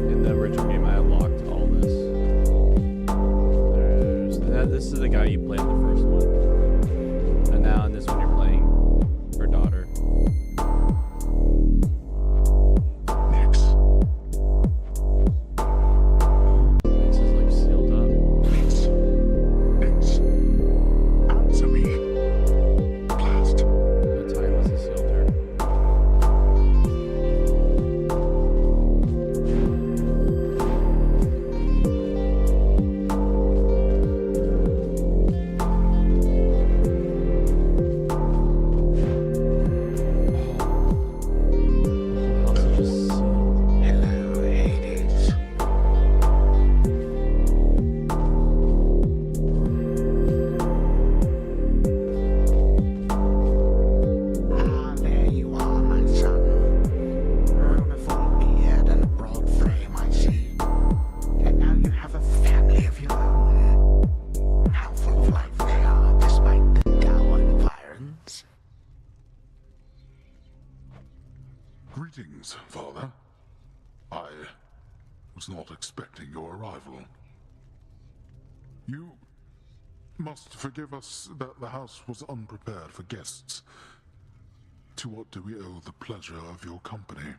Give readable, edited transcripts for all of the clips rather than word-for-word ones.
like in the original game, I unlocked all this. This is the guy you played in the first one, and now in this one you're playing her daughter. This is like sealed up. Answer me. Blast. What time was it sealed there? Hello, Hades. Ah, there you are, my son. Grown a full beard and a broad frame, I see. And now you have a family of your own. How full of life they are, despite the dour environs. Greetings, Father. I was not expecting your arrival. You must forgive us that the house was unprepared for guests. To what do we owe the pleasure of your company?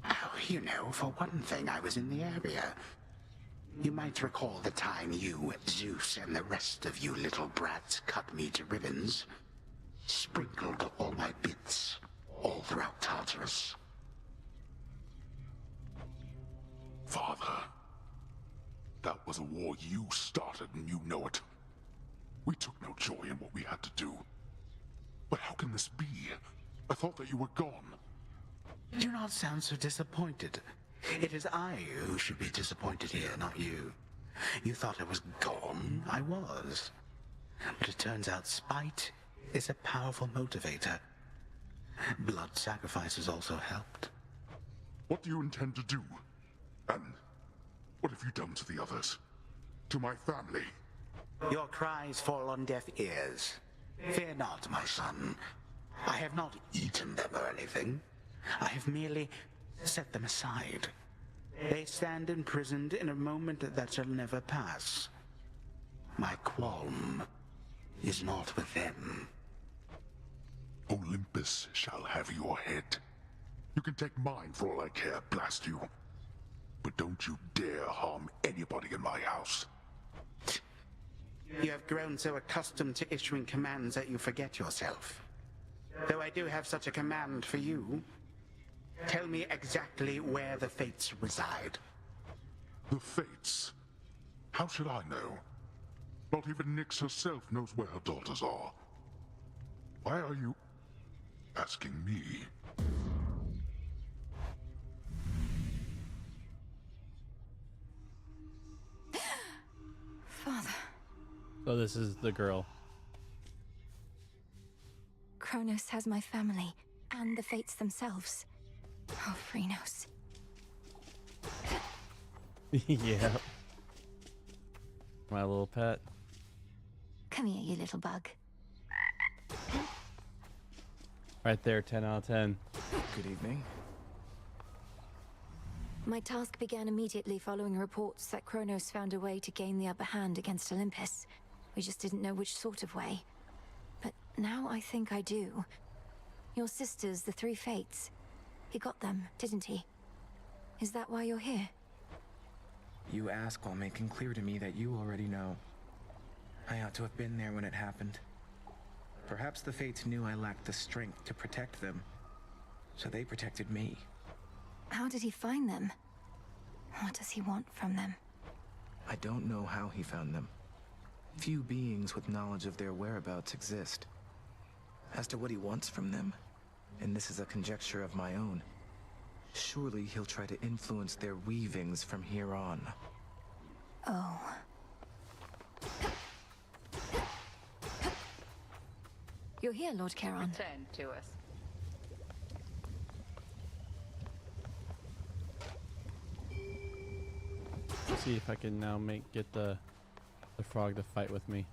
Oh, you know, for one thing, I was in the area. You might recall the time you, Zeus, and the rest of you little brats cut me to ribbons. Sprinkled all my bits all throughout Tartarus. Father, that was a war you started and you know it. We took no joy in what we had to do. But how can this be? I thought that you were gone. Do not sound so disappointed. It is I who should be disappointed here, not you. You thought I was gone. I was. But it turns out spite is a powerful motivator. Blood sacrifices also helped. What do you intend to do? And what have you done to the others? To my family? Your cries fall on deaf ears. Fear not, my son. I have not eaten them or anything. I have merely set them aside. They stand imprisoned in a moment that shall never pass. My qualm is not with them. Olympus shall have your head. You can take mine for all I care, blast you. But don't you dare harm anybody in my house. You have grown so accustomed to issuing commands that you forget yourself. Though I do have such a command for you. Tell me exactly where the Fates reside. The Fates? How should I know? Not even Nyx herself knows where her daughters are. Why are you asking me? Father, So this is the girl. Kronos has my family and the Fates themselves. Oh, Phrynos. Yeah. My little pet. Come here, you little bug. Right there, 10 out of 10. Good evening. My task began immediately following reports that Kronos found a way to gain the upper hand against Olympus. We just didn't know which sort of way. But now I think I do. Your sisters, the three Fates. He got them, didn't he? Is that why you're here? You ask while making clear to me that you already know. I ought to have been there when it happened. Perhaps the Fates knew I lacked the strength to protect them, so they protected me. How did he find them? What does he want from them? I don't know how he found them. Few beings with knowledge of their whereabouts exist. As to what he wants from them, and this is a conjecture of my own, surely he'll try to influence their weavings from here on. Oh. You're here, Lord Charon. Return to us. Let's see if I can now get the frog to fight with me.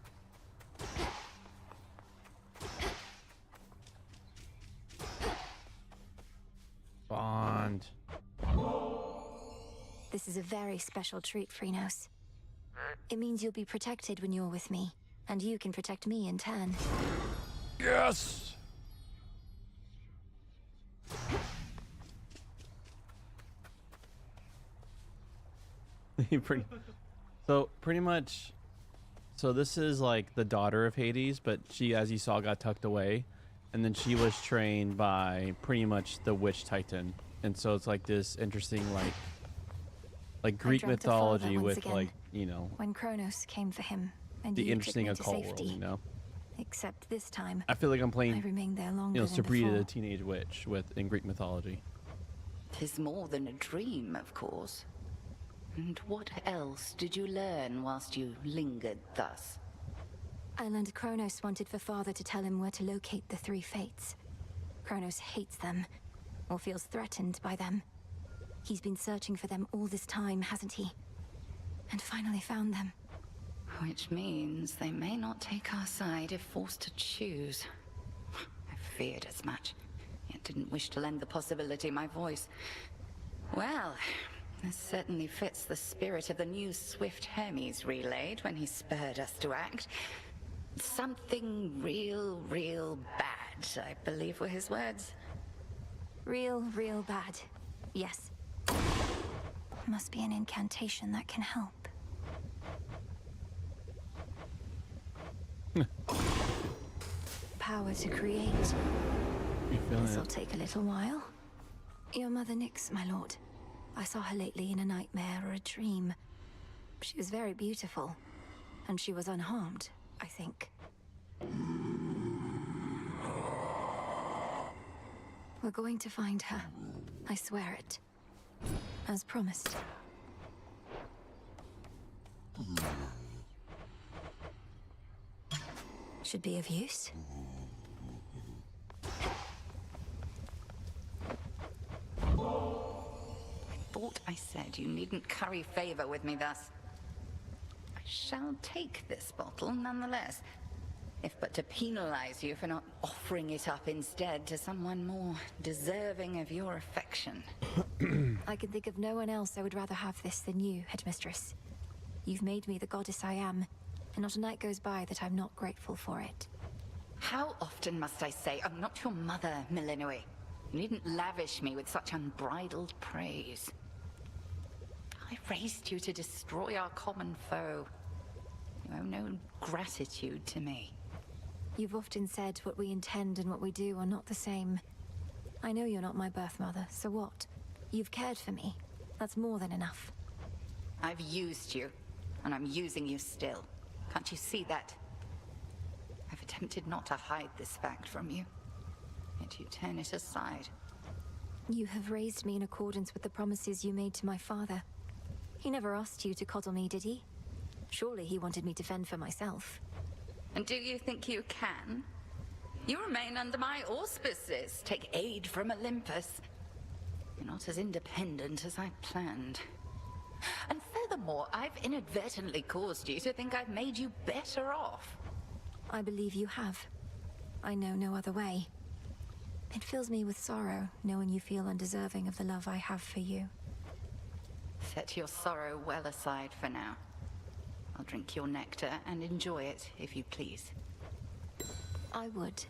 bond. This is a very special treat, Phrynos. It means you'll be protected when you're with me, and you can protect me in turn. Yes! Pretty much, so this is like the daughter of Hades, but she, as you saw, got tucked away, and then she was trained by pretty much the witch titan, and so it's like this interesting like Greek mythology with again, like, you know, when Kronos came for him and the you interesting took me to occult world, safety. you know. Except this time, I feel like I'm I playing, remained there you longer know, than Sabrina the before. teenage witch in Greek mythology. 'Tis more than a dream, of course. And what else did you learn whilst you lingered thus? I learned Kronos wanted for Father to tell him where to locate the three fates. Kronos hates them, or feels threatened by them. He's been searching for them all this time, hasn't he? And finally found them. Which means they may not take our side if forced to choose. I feared as much, yet didn't wish to lend the possibility my voice. Well, this certainly fits the spirit of the news Swift Hermes relayed when he spurred us to act. Something real bad, I believe were his words. Real bad. Yes. Must be an incantation that can help. Power to create. You feeling This'll it? take a little while. Your mother Nyx, my lord. I saw her lately in a nightmare or a dream. She was very beautiful, and she was unharmed, I think. We're going to find her. I swear it. As promised. Should be of use. Thought I said you needn't curry favor with me thus. I shall take this bottle nonetheless, if but to penalize you for not offering it up instead to someone more deserving of your affection. I can think of no one else I would rather have this than you, Headmistress. You've made me the goddess I am, and not a night goes by that I'm not grateful for it. How often must I say I'm not your mother, Milinoi? You needn't lavish me with such unbridled praise. I raised you to destroy our common foe. You owe no gratitude to me. You've often said what we intend and what we do are not the same. I know you're not my birth mother, so what? You've cared for me. That's more than enough. I've used you, and I'm using you still. Can't you see that? I've attempted not to hide this fact from you, yet you turn it aside. You have raised me in accordance with the promises you made to my father. He never asked you to coddle me, did he? Surely he wanted me to fend for myself. And do you think you can? You remain under my auspices, take aid from Olympus. You're not as independent as I planned. And furthermore, I've inadvertently caused you to think I've made you better off. I believe you have. I know no other way. It fills me with sorrow, knowing you feel undeserving of the love I have for you. Set your sorrow well aside for now. I'll drink your nectar and enjoy it, if you please. I would.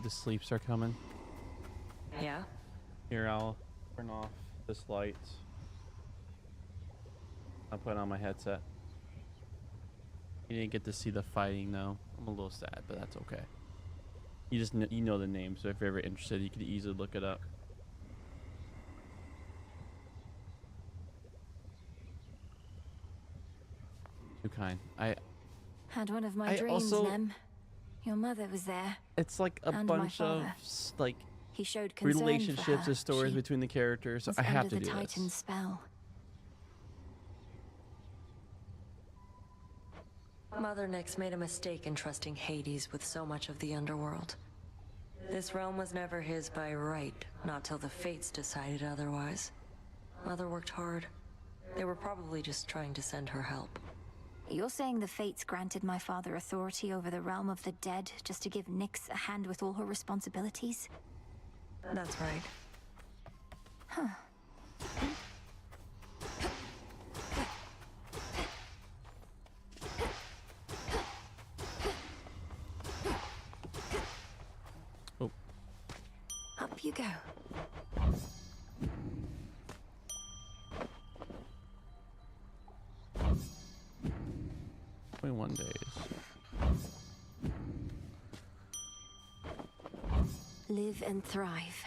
The sleeps are coming. Yeah? Here, I'll turn off this light. I'll put on my headset. You didn't get to see the fighting, though. I'm a little sad, but that's okay. You just you know the name, so if you're ever interested, you could easily look it up. Too kind. Had one of my I dreams, also- Nem. Your mother was there. It's like a And my bunch of father. like He showed concern for relationships her. and stories She between the characters. So was I have under to the do Titan's this. spell. Mother Nyx made a mistake in trusting Hades with so much of the underworld. This realm was never his by right, not till the fates decided otherwise. Mother worked hard. They were probably just trying to send her help. You're saying the Fates granted my father authority over the realm of the dead just to give Nyx a hand with all her responsibilities? That's right. Oh, Up you go. 21 days. Live and thrive.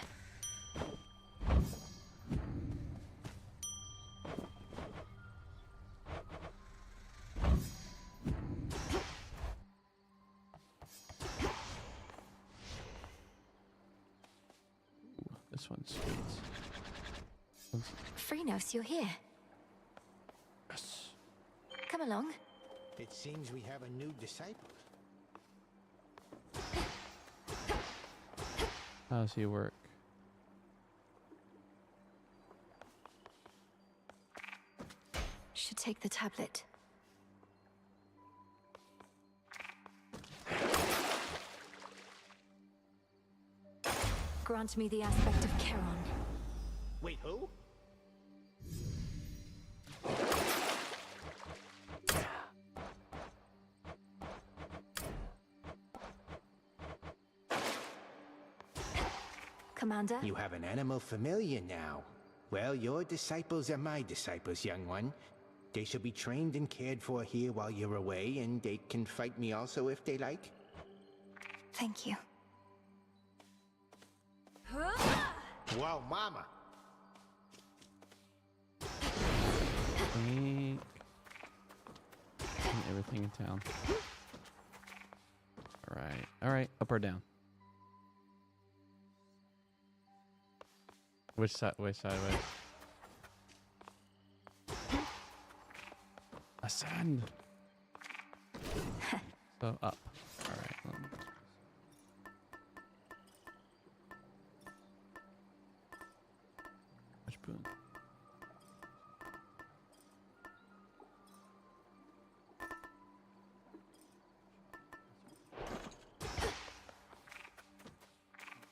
This one's good. Freenos, you're here. Yes. Come along. It seems we have a new disciple. How does he work? Should take the tablet. Grant me the aspect of Charon. Wait, who? Commander? You have an animal familiar now. Well, your disciples are my disciples, young one. They shall be trained and cared for here while you're away, and they can fight me also if they like. Thank you. Whoa, mama! Think everything in town. All right. Up or down? Which side? Which sideways? Ascend. So up. All right. Which boon?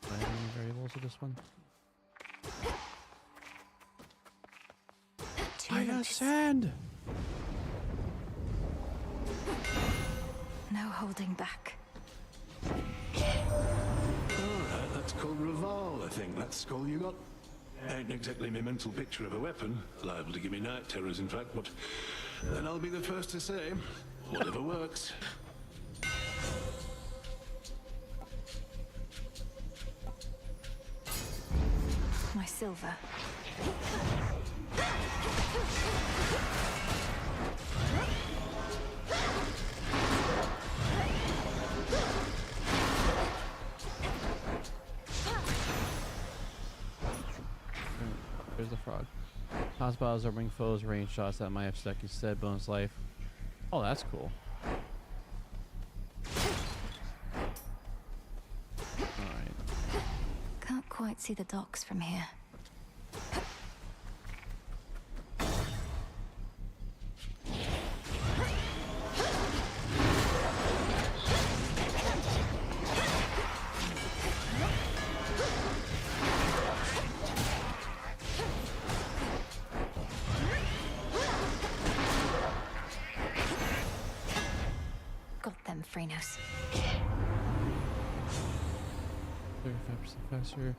Do I have any variables of this one? I ascend. No holding back. Alright, that's called Reval, I think. That's the skull you got. Ain't exactly my mental picture of a weapon. Liable to give me night terrors, in fact, but then I'll be the first to say, whatever works. My silver. There's the frog. Hostiles absorbing foes range shots that might have stuck instead bonus life. Oh, that's cool. Alright. Can't quite see the docks from here. Got them, Freenos. 35% faster.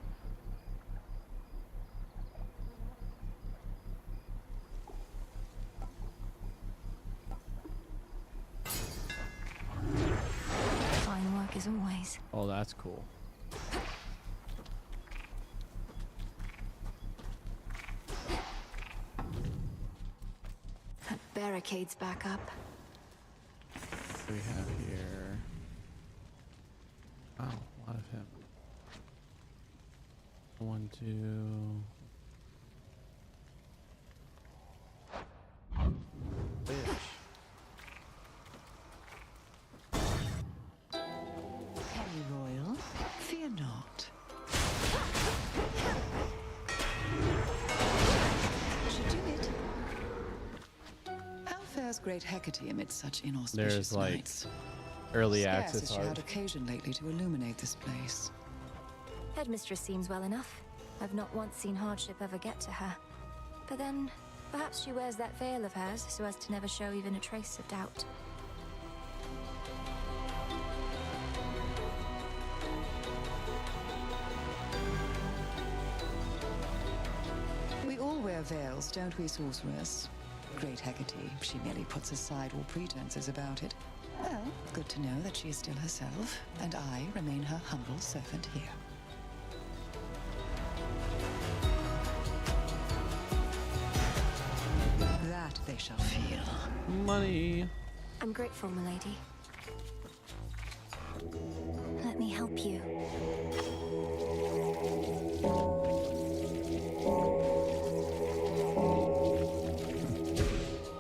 Fine work as always. Oh, that's cool. That barricade's back up. What do we have here? Oh, a lot of him. 1, 2. Bitch. Penny Royal, fear not. Should do it. How fares does great Hecate amid such inauspicious There's like nights? early Scarce access has she had art. occasion lately to illuminate this place. Headmistress seems well enough. I've not once seen hardship ever get to her. But then, perhaps she wears that veil of hers so as to never show even a trace of doubt. We all wear veils, don't we, sorceress? Great Hecate, she merely puts aside all pretenses about it. Well, good to know that she is still herself, and I remain her humble servant here. That they shall feel. Money. I'm grateful, milady. Let me help you.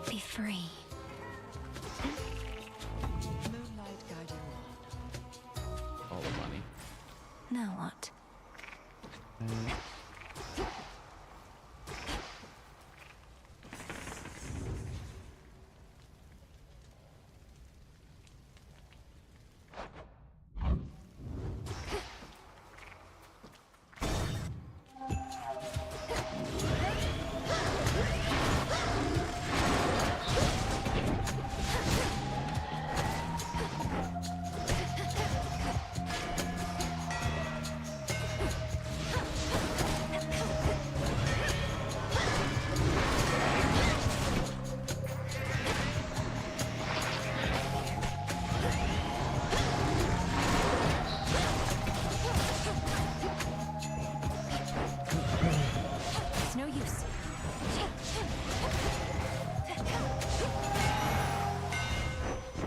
Be free. Moonlight guide you on. All the money. Now what? It's no use.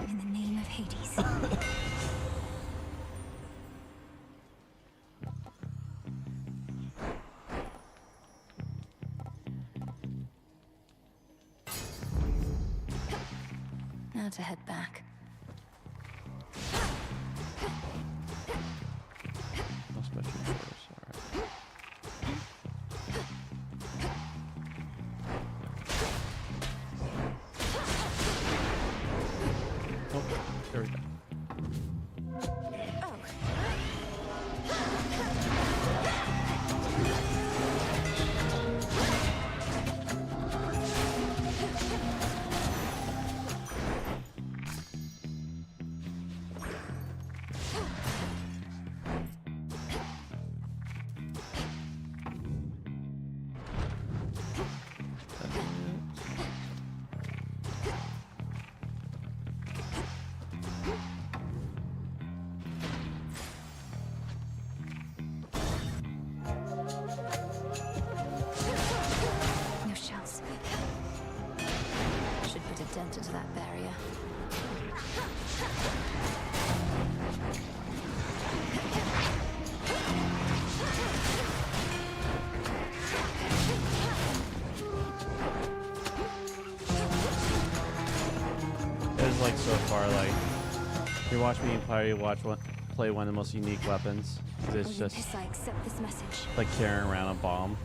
In the name of Hades. Now to head back. No special force. Alright. Oh, there we go. Oh. No shells. Should put a dent into that barrier. It's like so far, like you watch me play one of the most unique weapons. 'Cause it's just Olympus, I accept this message. like carrying around a bomb.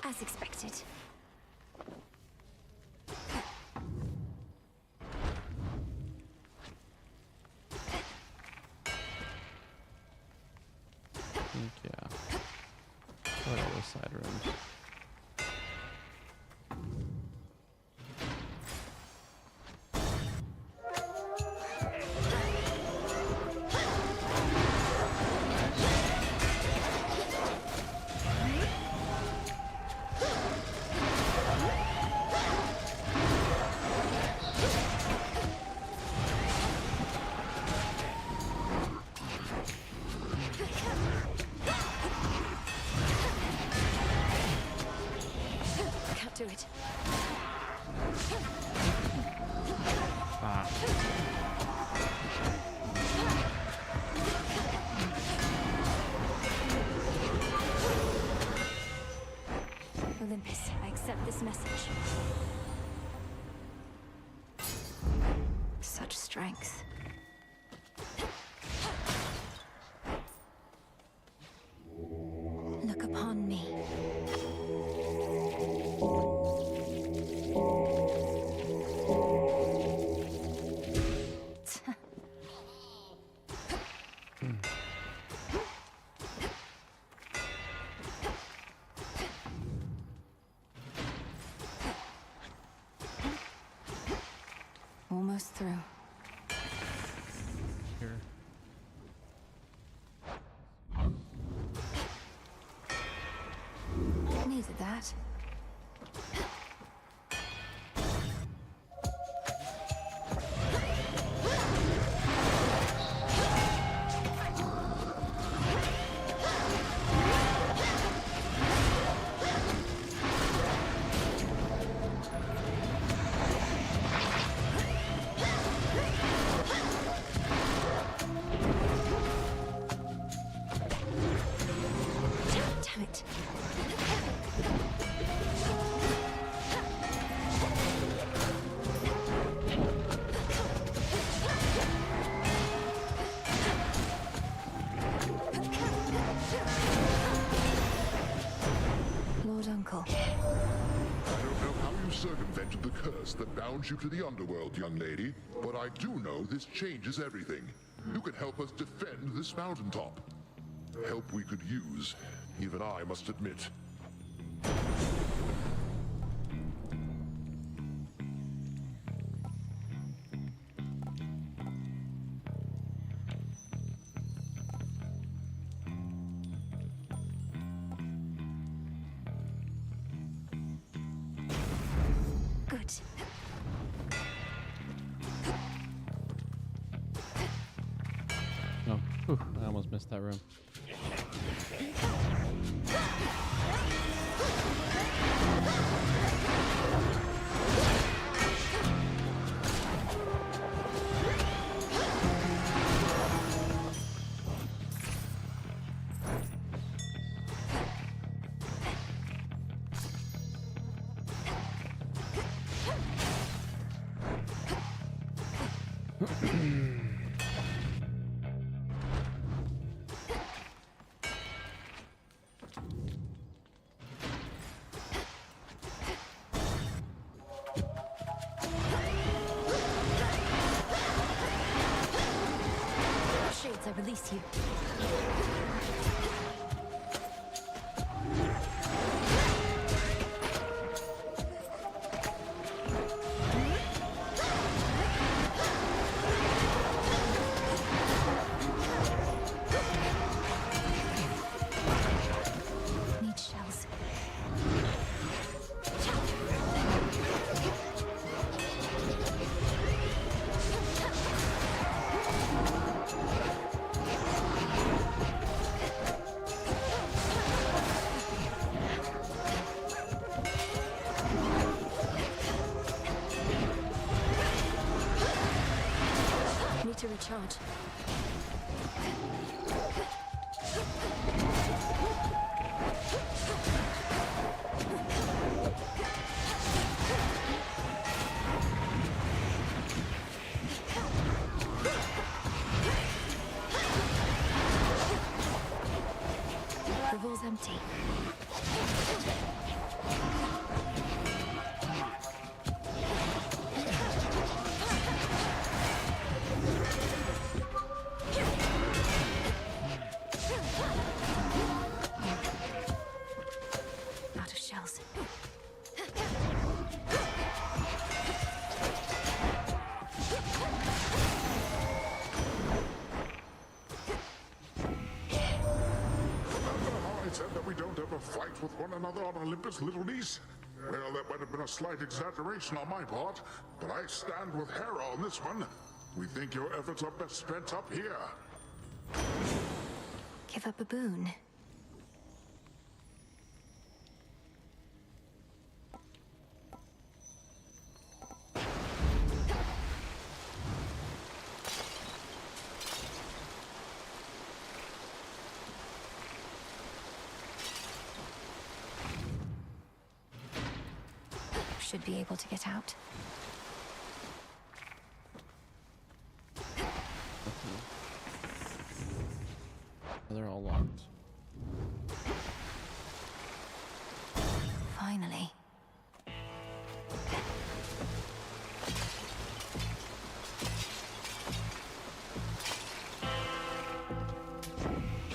As expected. I think, yeah. What other side rooms? it. Ah. Olympus, I accept this message. Such strength. Look upon me. Almost through. Here. Needed that. Damn it. Lord Uncle. I don't know how you circumvented the curse that bound you to the underworld, young lady, but I do know this changes everything. You can help us defend this mountaintop. Help we could use, even I must admit. Good. Oh, whew, I almost missed that room. Shades, I release you. Need shells. Need to recharge. The vault's empty. Out of shells. Remember how I said that we don't ever fight with one another on Olympus, little niece? Well, that might have been a slight exaggeration on my part, but I stand with Hera on this one. We think your efforts are best spent up here. Give up a boon. should be able to get out. They're all locked. Finally.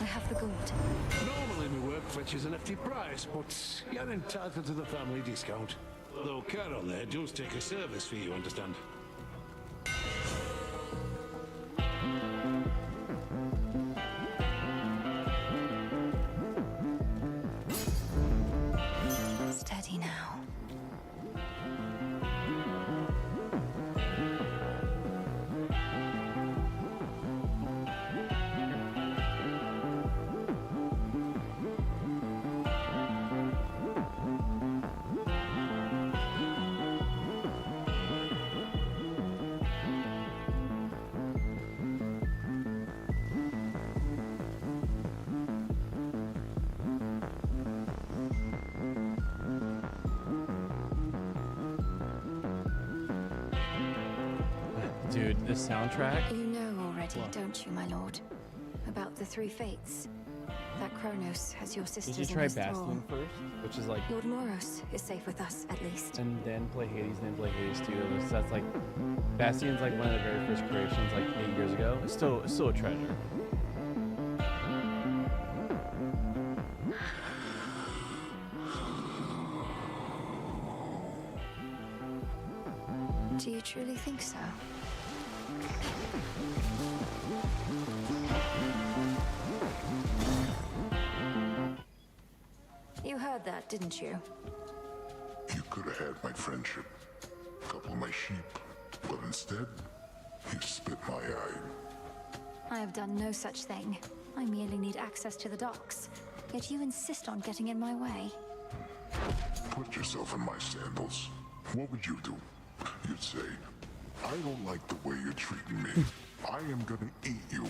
I have the gold. Normally my work fetches an hefty price, but you're entitled to the family discount. Though Carol there does take a service fee, you understand. Steady now. Dude, this soundtrack. You know already, don't you, my lord? About the three fates. That Kronos has your sisters Did you in try his Bastion thrall. first? Which is like, Lord Moros is safe with us, at least. and then play Hades, and then play Hades 2. That's like, Bastion's like one of the very first creations, like 8 years ago. It's still a treasure. Do you truly think so? You heard that, didn't you? You could have had my friendship, a couple of my sheep, but instead, you spit my eye. I have done no such thing. I merely need access to the docks. Yet you insist on getting in my way. Put yourself in my sandals. What would you do? You'd say, I don't like the way you're treating me. I am gonna eat you.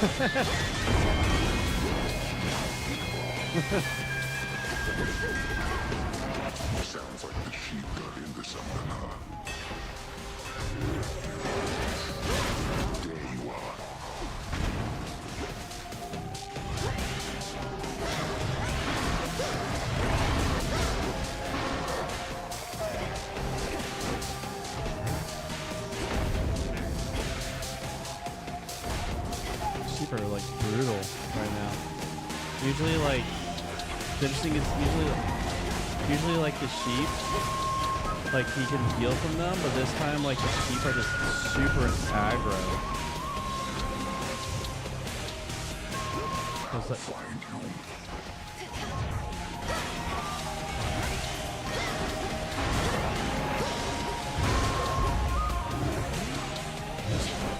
Sounds like the sheep got into something, huh? There you are. Sheep are like brutal right now. Usually, like, the interesting is usually like the sheep, like he can heal from them, but this time like the sheep are just super aggro. 'Cause, like,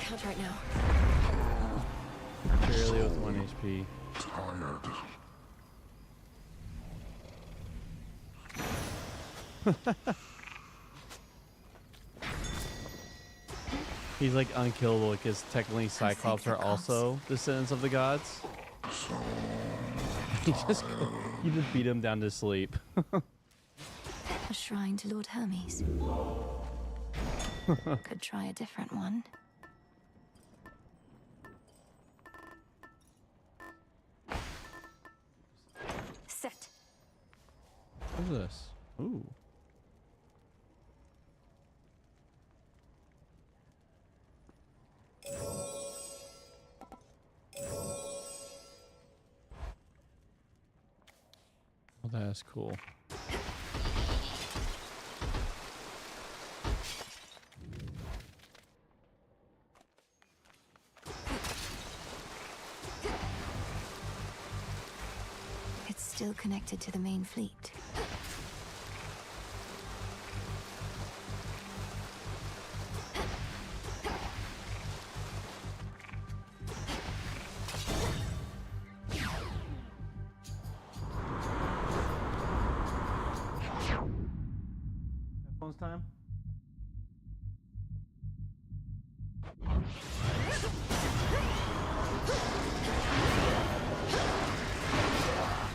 Count right now. barely with 1 HP. Tired. He's like unkillable because technically Cyclops are also descendants of the gods. He just beat him down to sleep. A shrine to Lord Hermes. Could try a different one. Set. What's this? Ooh. Oh, that's cool. It's still connected to the main fleet. Headphones time?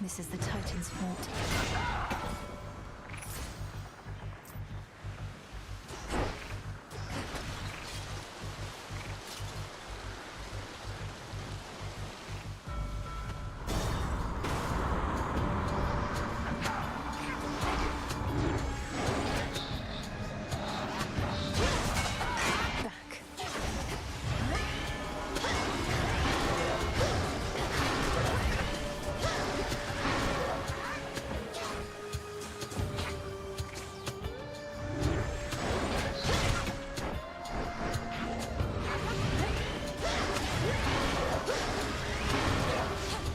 This is the Titan's fault.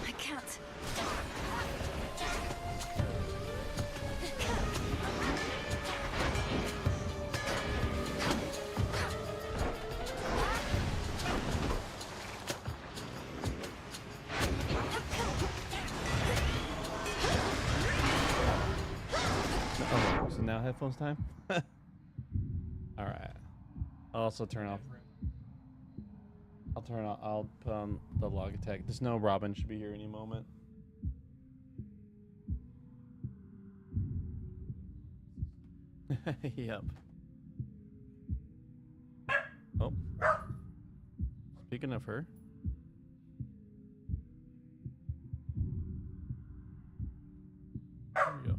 I can't. Oh, so now headphones time? Alright. I'll also turn off. I'll put on the log attack. There's no Robin should be here any moment. Yep. Oh. Speaking of her. There we go.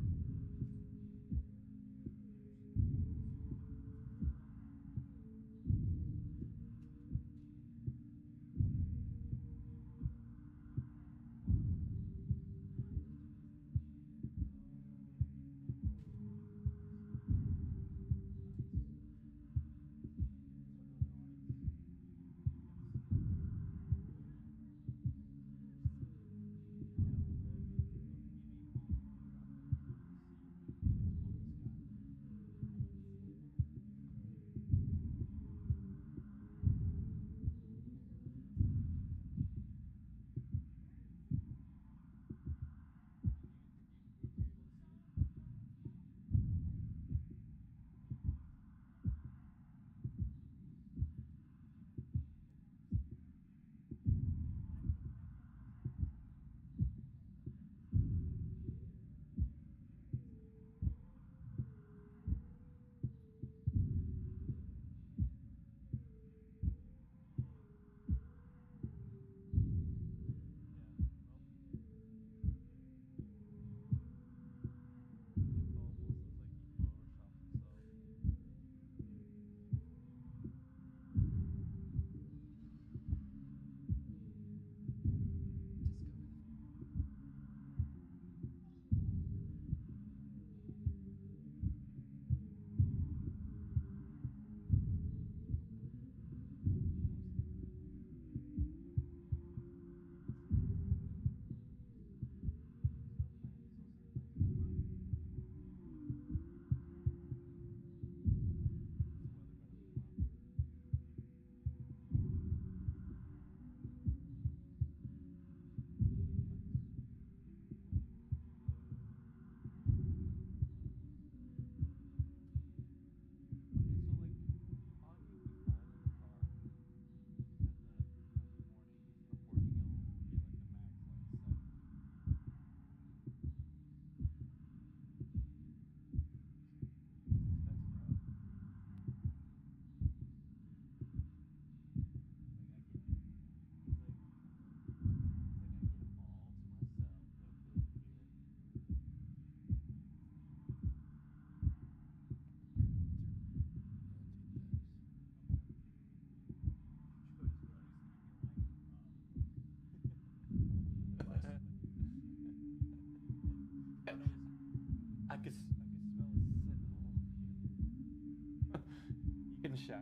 shower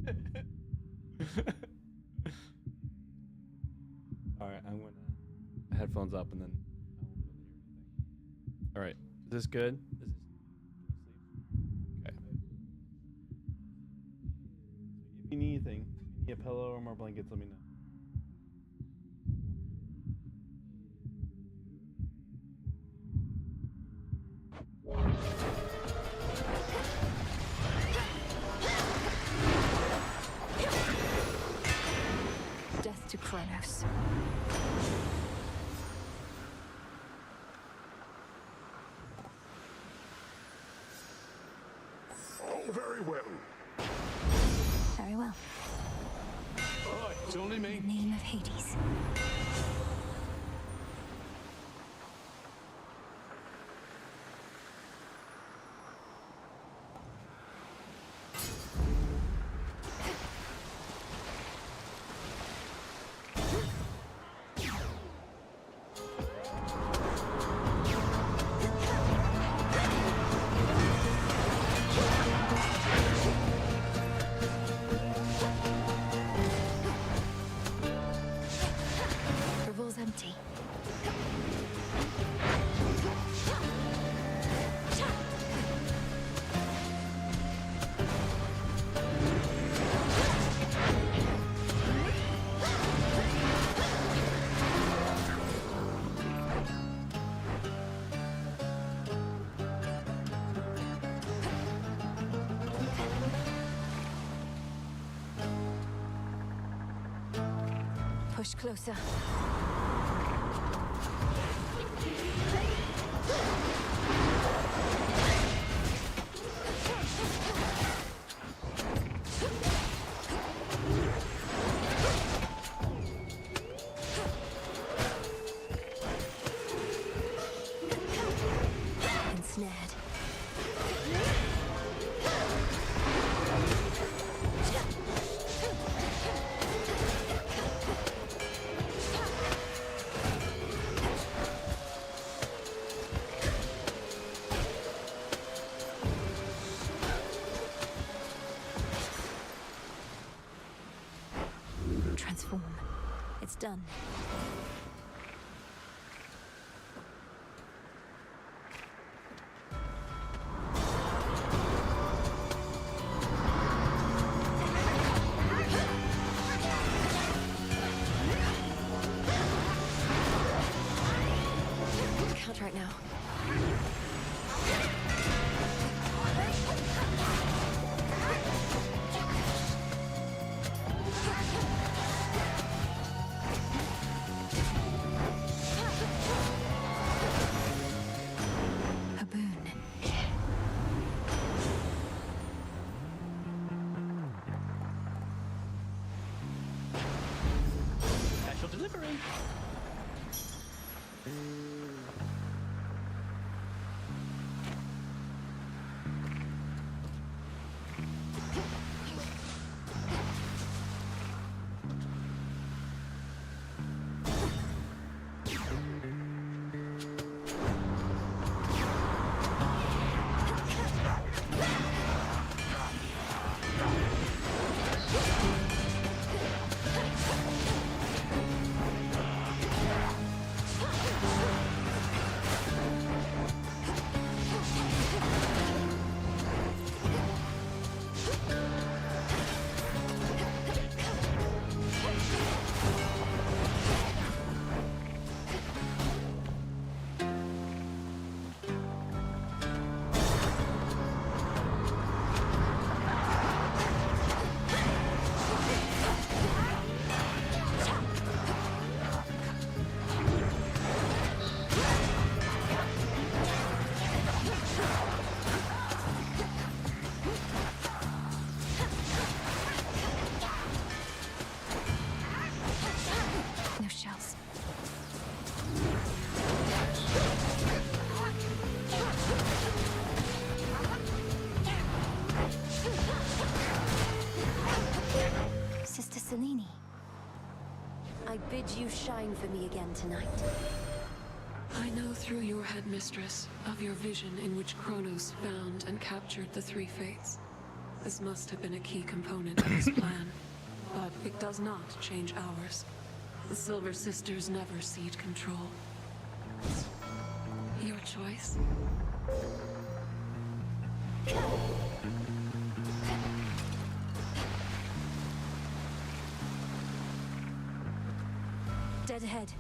before going. All right, I'm gonna headphones up and then I won't be able to hear anything. All right, is this good? Is this? Can you sleep? Okay. If you need anything, if you need a pillow or more blankets, let me know. Death to Kronos. Oh, very well. Very well. Oh, it's only me. In the name of Hades. Revol's empty. Push closer. Ensnared. Transform. It's done. Count right now. A boon. Special delivery. No shells. Sister Selene, I bid you shine for me again tonight. I know through your headmistress of your vision in which Kronos found and captured the three fates. This must have been a key component of his plan, but it does not change ours. The Silver Sisters never cede control. Your choice. Dead ahead.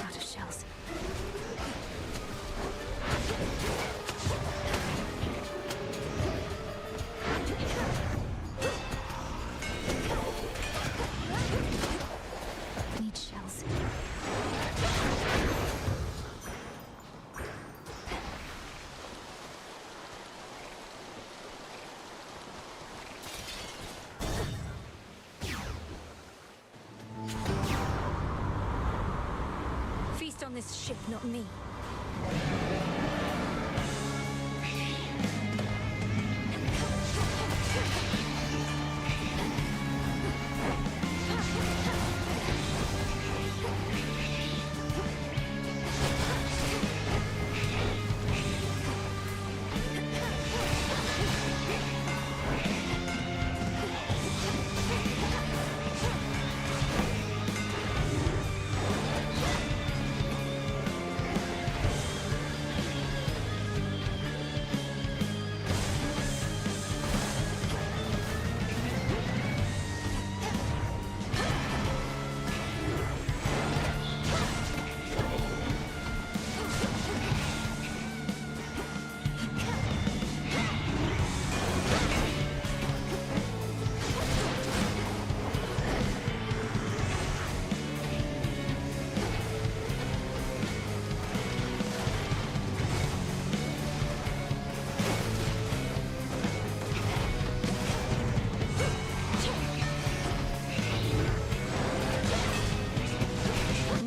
Out of shells. Need shells. Feast on this ship, not me.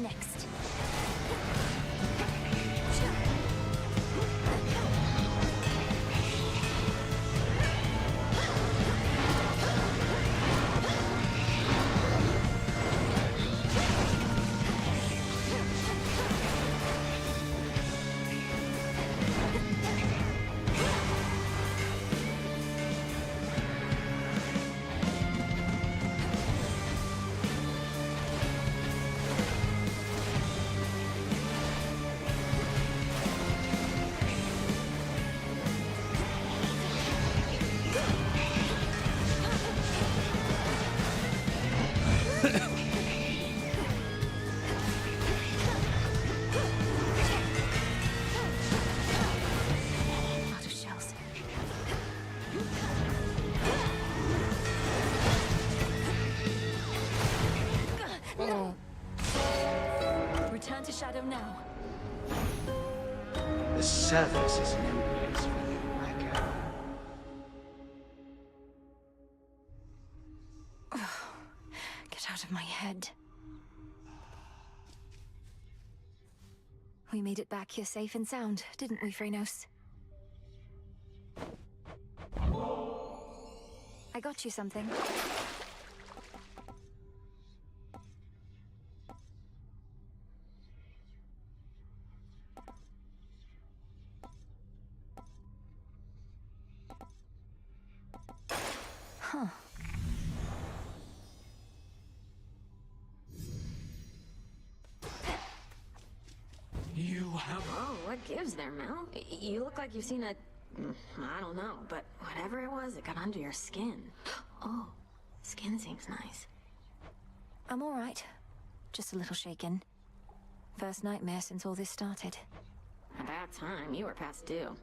Next. Out of shells. No. Return to Shadow now. The service is no place for you, my girl. Get out of my head. We made it back here safe and sound, didn't we, Frenos? I got you something. Huh. You have... Oh, what gives there, Mel? You look like you've seen a... I don't know, but whatever it was, it got under your skin. Oh, skin seems nice. I'm all right. Just a little shaken. First nightmare since all this started. About time, you were past due.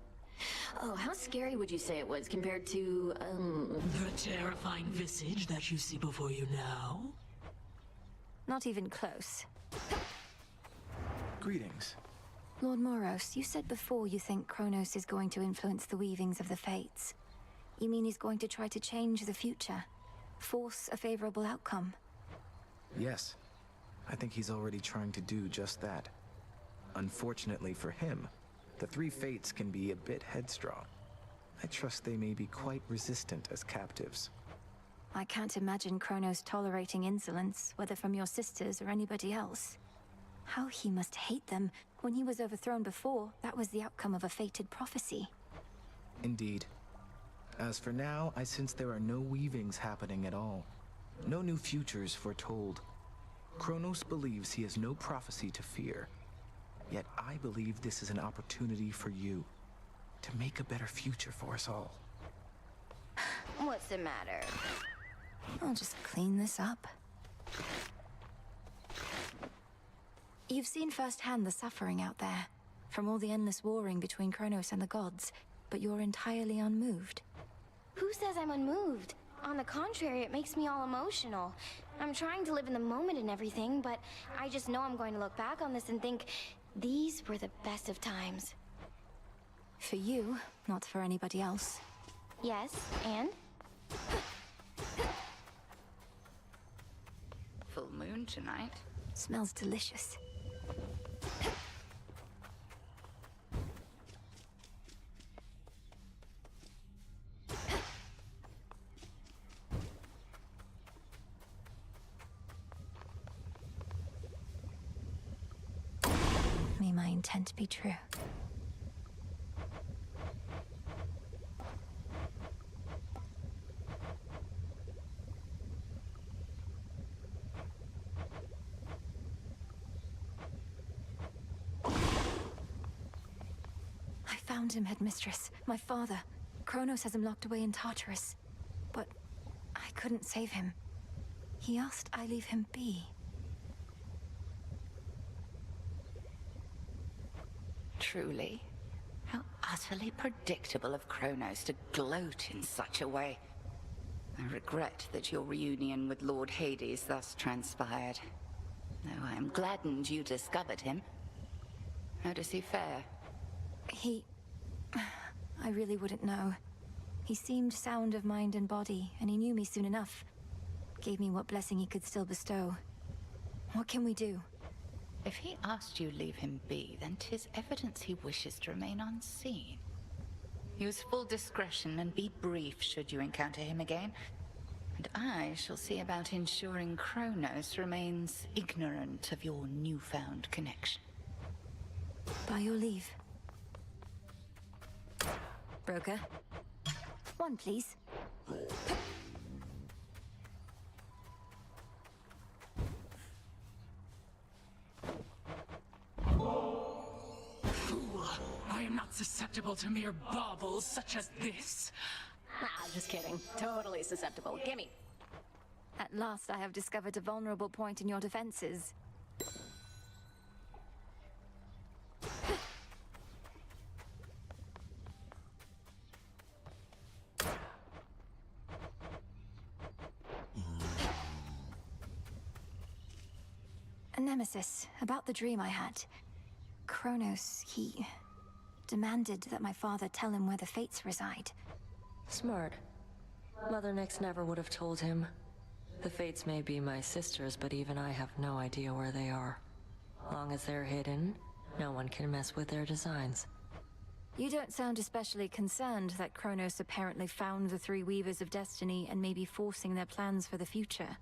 Oh, how scary would you say it was compared to, The terrifying visage that you see before you now? Not even close. Greetings. Lord Moros, you said before you think Kronos is going to influence the weavings of the fates. You mean he's going to try to change the future? Force a favorable outcome? Yes. I think he's already trying to do just that. Unfortunately for him, the three fates can be a bit headstrong. I trust they may be quite resistant as captives. I can't imagine Kronos tolerating insolence, whether from your sisters or anybody else. How he must hate them. When he was overthrown before, that was the outcome of a fated prophecy. Indeed. As for now, I sense there are no weavings happening at all. No new futures foretold. Kronos believes he has no prophecy to fear. Yet I believe this is an opportunity for you. To make a better future for us all. What's the matter? I'll just clean this up. You've seen firsthand the suffering out there, from all the endless warring between Kronos and the gods, but you're entirely unmoved. Who says I'm unmoved? On the contrary, it makes me all emotional. I'm trying to live in the moment and everything, but I just know I'm going to look back on this and think, these were the best of times. For you, not for anybody else. Yes, and? Full moon tonight. Smells delicious. May my intent be true. I found him, Headmistress. My father. Kronos has him locked away in Tartarus. But I couldn't save him. He asked I leave him be. Truly. How utterly predictable of Kronos to gloat in such a way. I regret that your reunion with Lord Hades thus transpired. Though I am gladdened you discovered him. How does he fare? I really wouldn't know. He seemed sound of mind and body, and he knew me soon enough. Gave me what blessing he could still bestow. What can we do? If he asked you leave him be, then 'tis evidence he wishes to remain unseen. Use full discretion and be brief should you encounter him again. And I shall see about ensuring Kronos remains ignorant of your newfound connection. By your leave. Broker. One, please. Fool! I am not susceptible to mere baubles such as this. Ah, just kidding. Totally susceptible. Gimme. At last I have discovered a vulnerable point in your defenses. A nemesis, about the dream I had. Kronos, he demanded that my father tell him where the Fates reside. Smart. Mother Nyx never would have told him. The Fates may be my sisters, but even I have no idea where they are. Long as they're hidden, no one can mess with their designs. You don't sound especially concerned that Kronos apparently found the three Weavers of Destiny and may be forcing their plans for the future.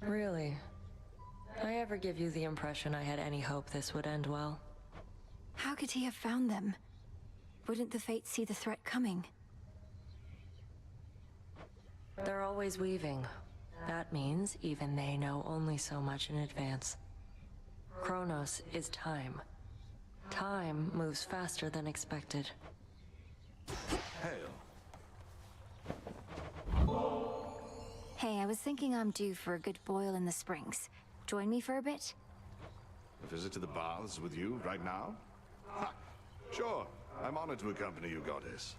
Really? I ever give you the impression I had any hope this would end well? How could he have found them? Wouldn't the Fates see the threat coming? They're always weaving. That means even they know only so much in advance. Kronos is time. Time moves faster than expected. Hail. Hey, I was thinking I'm due for a good boil in the springs. Join me for a bit? A visit to the baths with you right now? Ha! Sure. I'm honored to accompany you, goddess.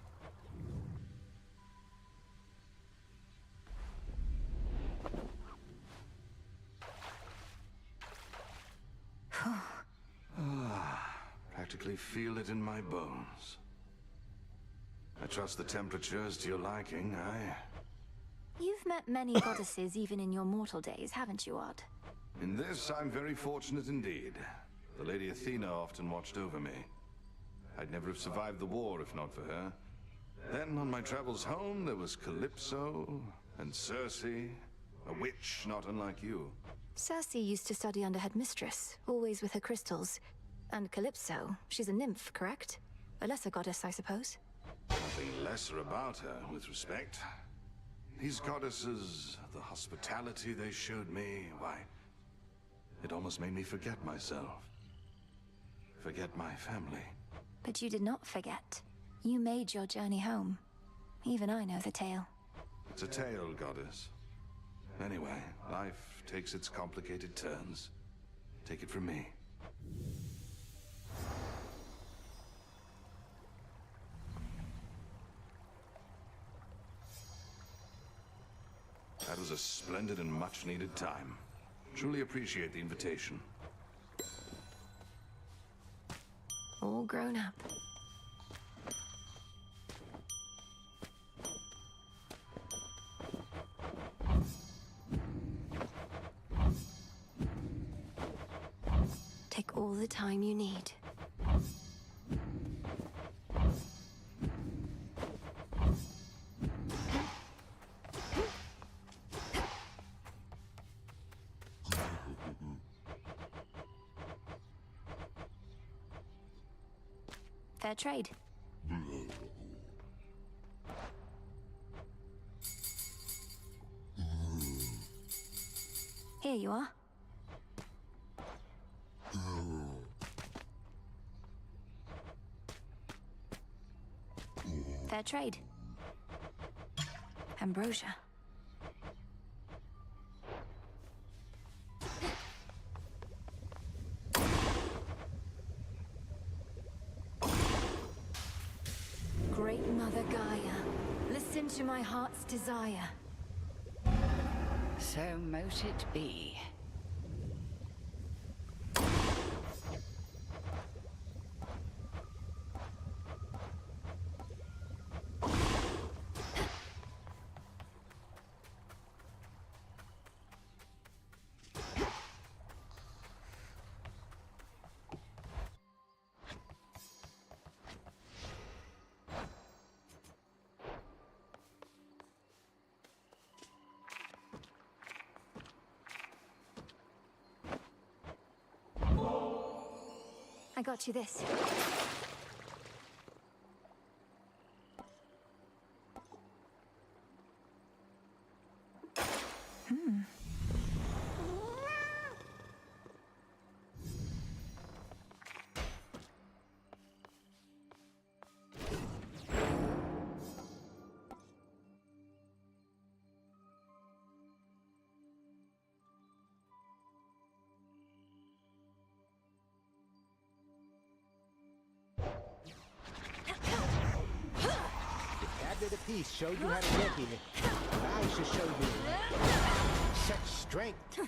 practically feel it in my bones. I trust the temperature is to your liking, aye? You've met many goddesses even in your mortal days, haven't you, Odd? In this, I'm very fortunate indeed. The Lady Athena often watched over me. I'd never have survived the war if not for her. Then, on my travels home, there was Calypso and Circe, a witch not unlike you. Circe used to study under Headmistress, always with her crystals. And Calypso, she's a nymph, correct? A lesser goddess, I suppose? Nothing lesser about her, with respect. These goddesses, the hospitality they showed me, why, it almost made me forget myself. Forget my family. But you did not forget. You made your journey home. Even I know the tale. It's a tale, goddess. Anyway, life takes its complicated turns. Take it from me. That was a splendid and much-needed time. Truly appreciate the invitation. All grown up. Take all the time you need. Fair trade. Here you are. Fair trade. Ambrosia. Great Mother Gaia, listen to my heart's desire. So mote it be. I got you this. That bit of piece showed you how to get here. I shall show you such strength.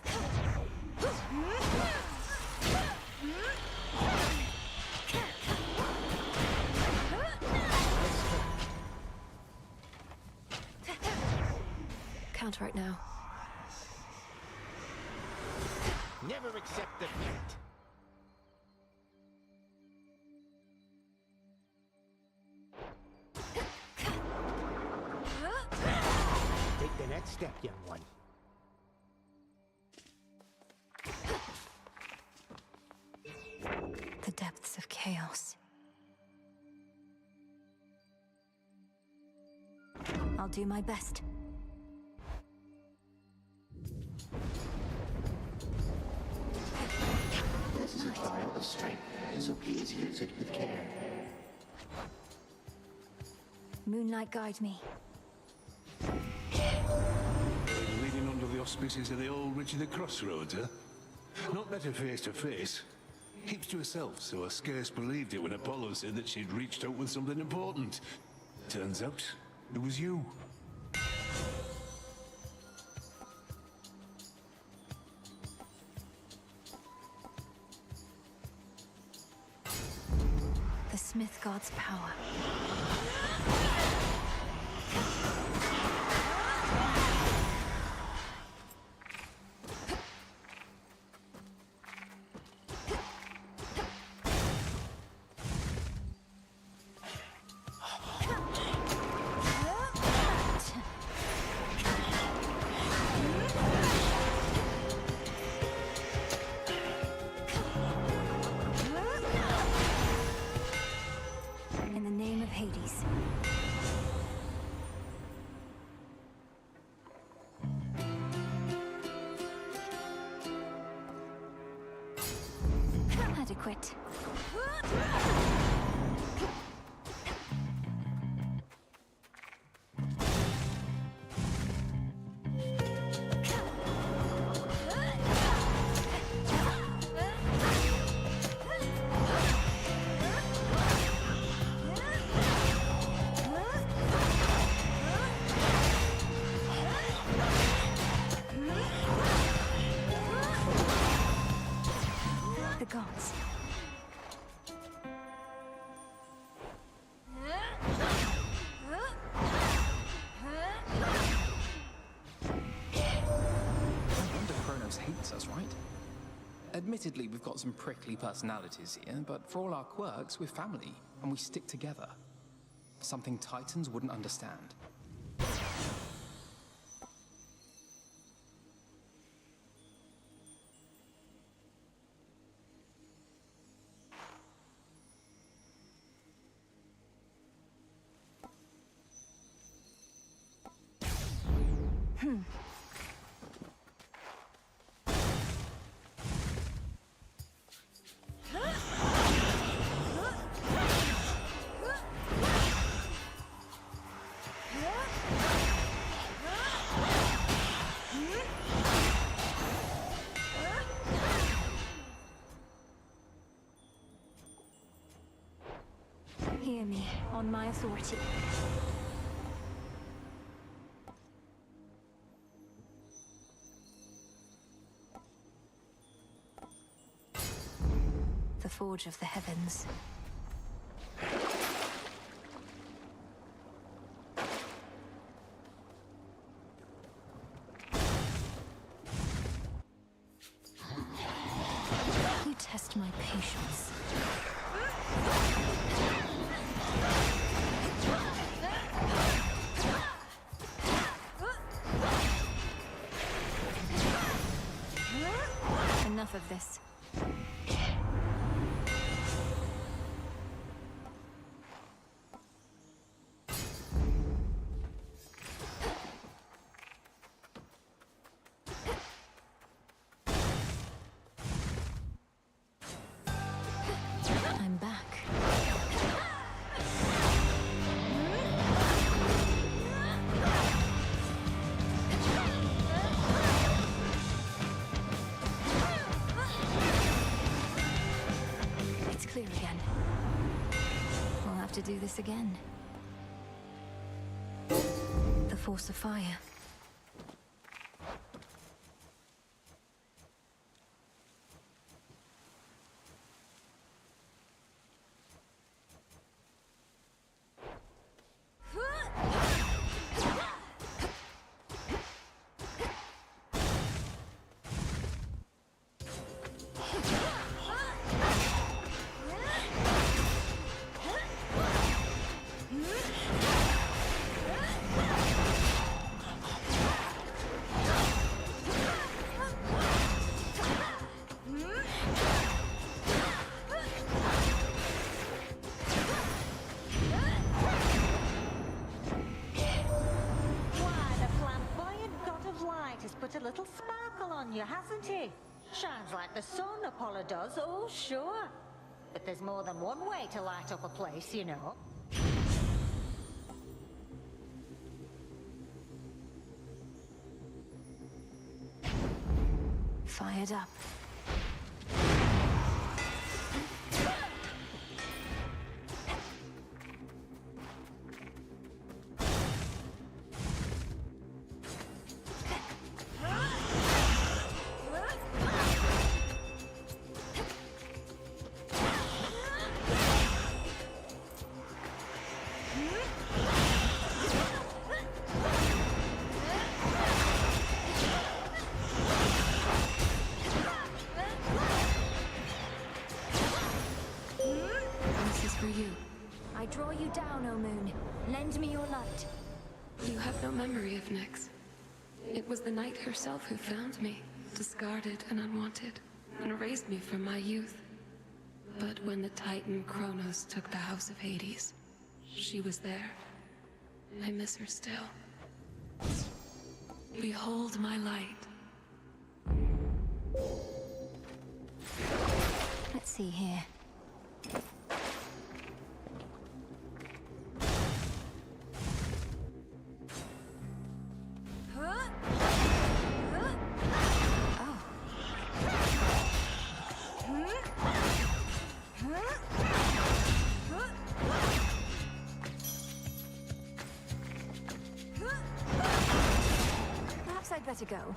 Count right now. Never accept defeat. Take the next step, young one. The depths of chaos. I'll do my best. This is a trial of strength, so please use it with care. Moonlight guide me. Leading under the auspices of the old Witch of the Crossroads, huh? Not met her face to face. Keeps to herself, so I scarce believed it when Apollo said that she'd reached out with something important. Turns out, it was you. Smith God's power. In the name of Hades. Adequate. The gods. No wonder Kronos hates us, right? Admittedly, we've got some prickly personalities here, but for all our quirks, we're family, and we stick together. Something Titans wouldn't understand. Hear me, on my authority. The Forge of the Heavens. You test my patience. Enough of this. I'm back. It's clear again. We'll have to do this again. The force of fire. Put a little sparkle on you, hasn't he? Shines like the sun, Apollo does, oh sure. But there's more than one way to light up a place, you know. Fired up. I draw you down, O moon. Lend me your light. You have no memory of Nyx. It was the night herself who found me, discarded and unwanted, and raised me from my youth. But when the Titan Kronos took the House of Hades, she was there. I miss her still. Behold my light. Let's see here. Perhaps I'd better go.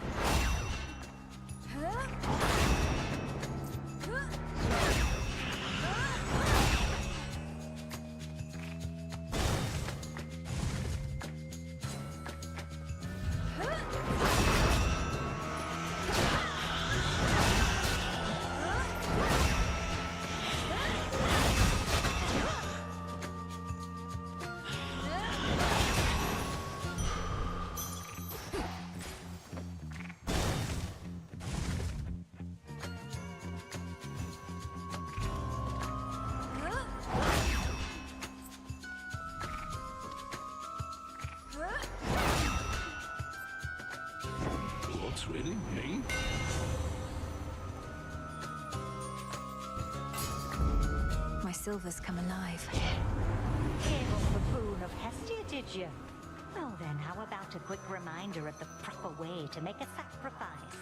What's really me? My silver's come alive. Came off the boon of Hestia, did you? Well then, how about a quick reminder of the proper way to make a sacrifice?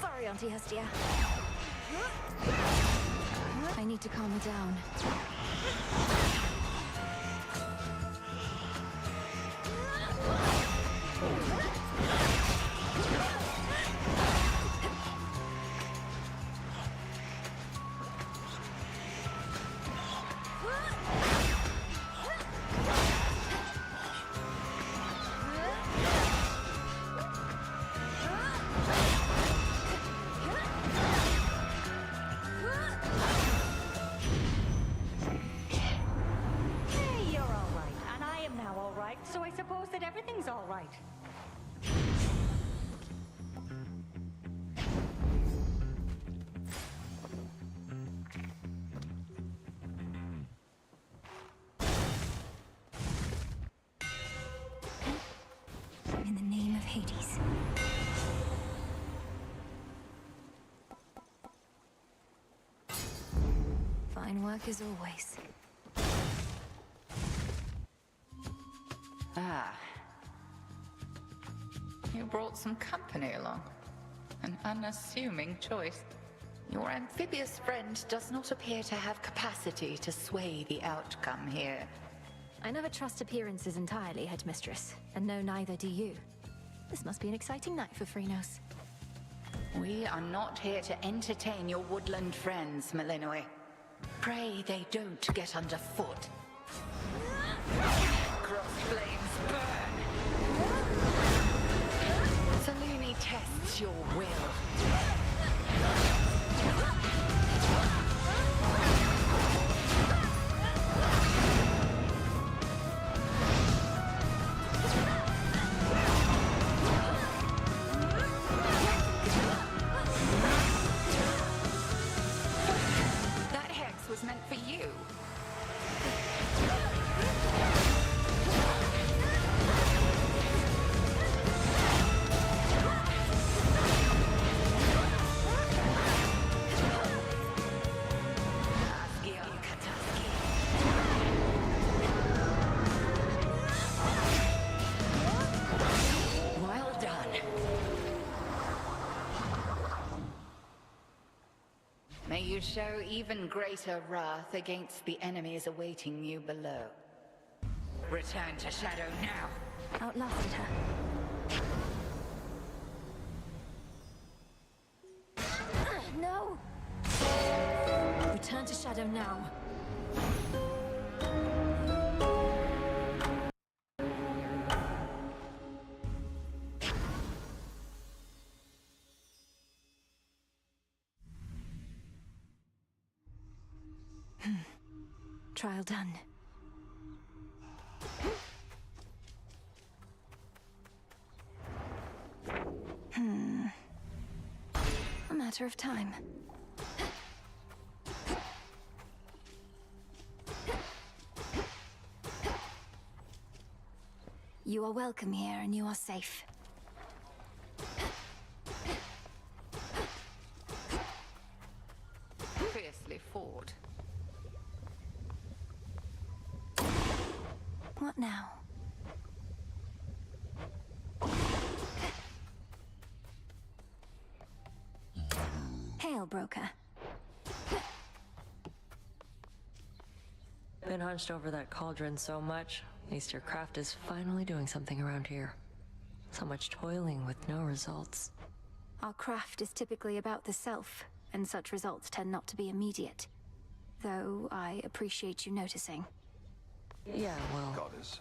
Sorry, Auntie Hestia. I need to calm her down. Hey, you're all right, and I am now all right, so I suppose that everything's all right. In the name of Hades. Fine work as always. Ah. You brought some company along. An unassuming choice. Your amphibious friend does not appear to have capacity to sway the outcome here. I never trust appearances entirely, Headmistress, and no, neither do you. This must be an exciting night for Phrynos. We are not here to entertain your woodland friends, Malinoi. Pray they don't get underfoot. Cross flames burn! Selene tests your will. That hex was meant for you. Well done. May you show even greater wrath against the enemies awaiting you below. Return to Shadow now. Outlasted her. No! Return to Shadow now. trial done. A matter of time. You are welcome here, and you are safe. Fiercely fought. What now? Hail, broker. Been hunched over that cauldron so much. At least your craft is finally doing something around here. So much toiling with no results. Our craft is typically about the self, and such results tend not to be immediate. Though I appreciate you noticing. Yeah, well... Goddess.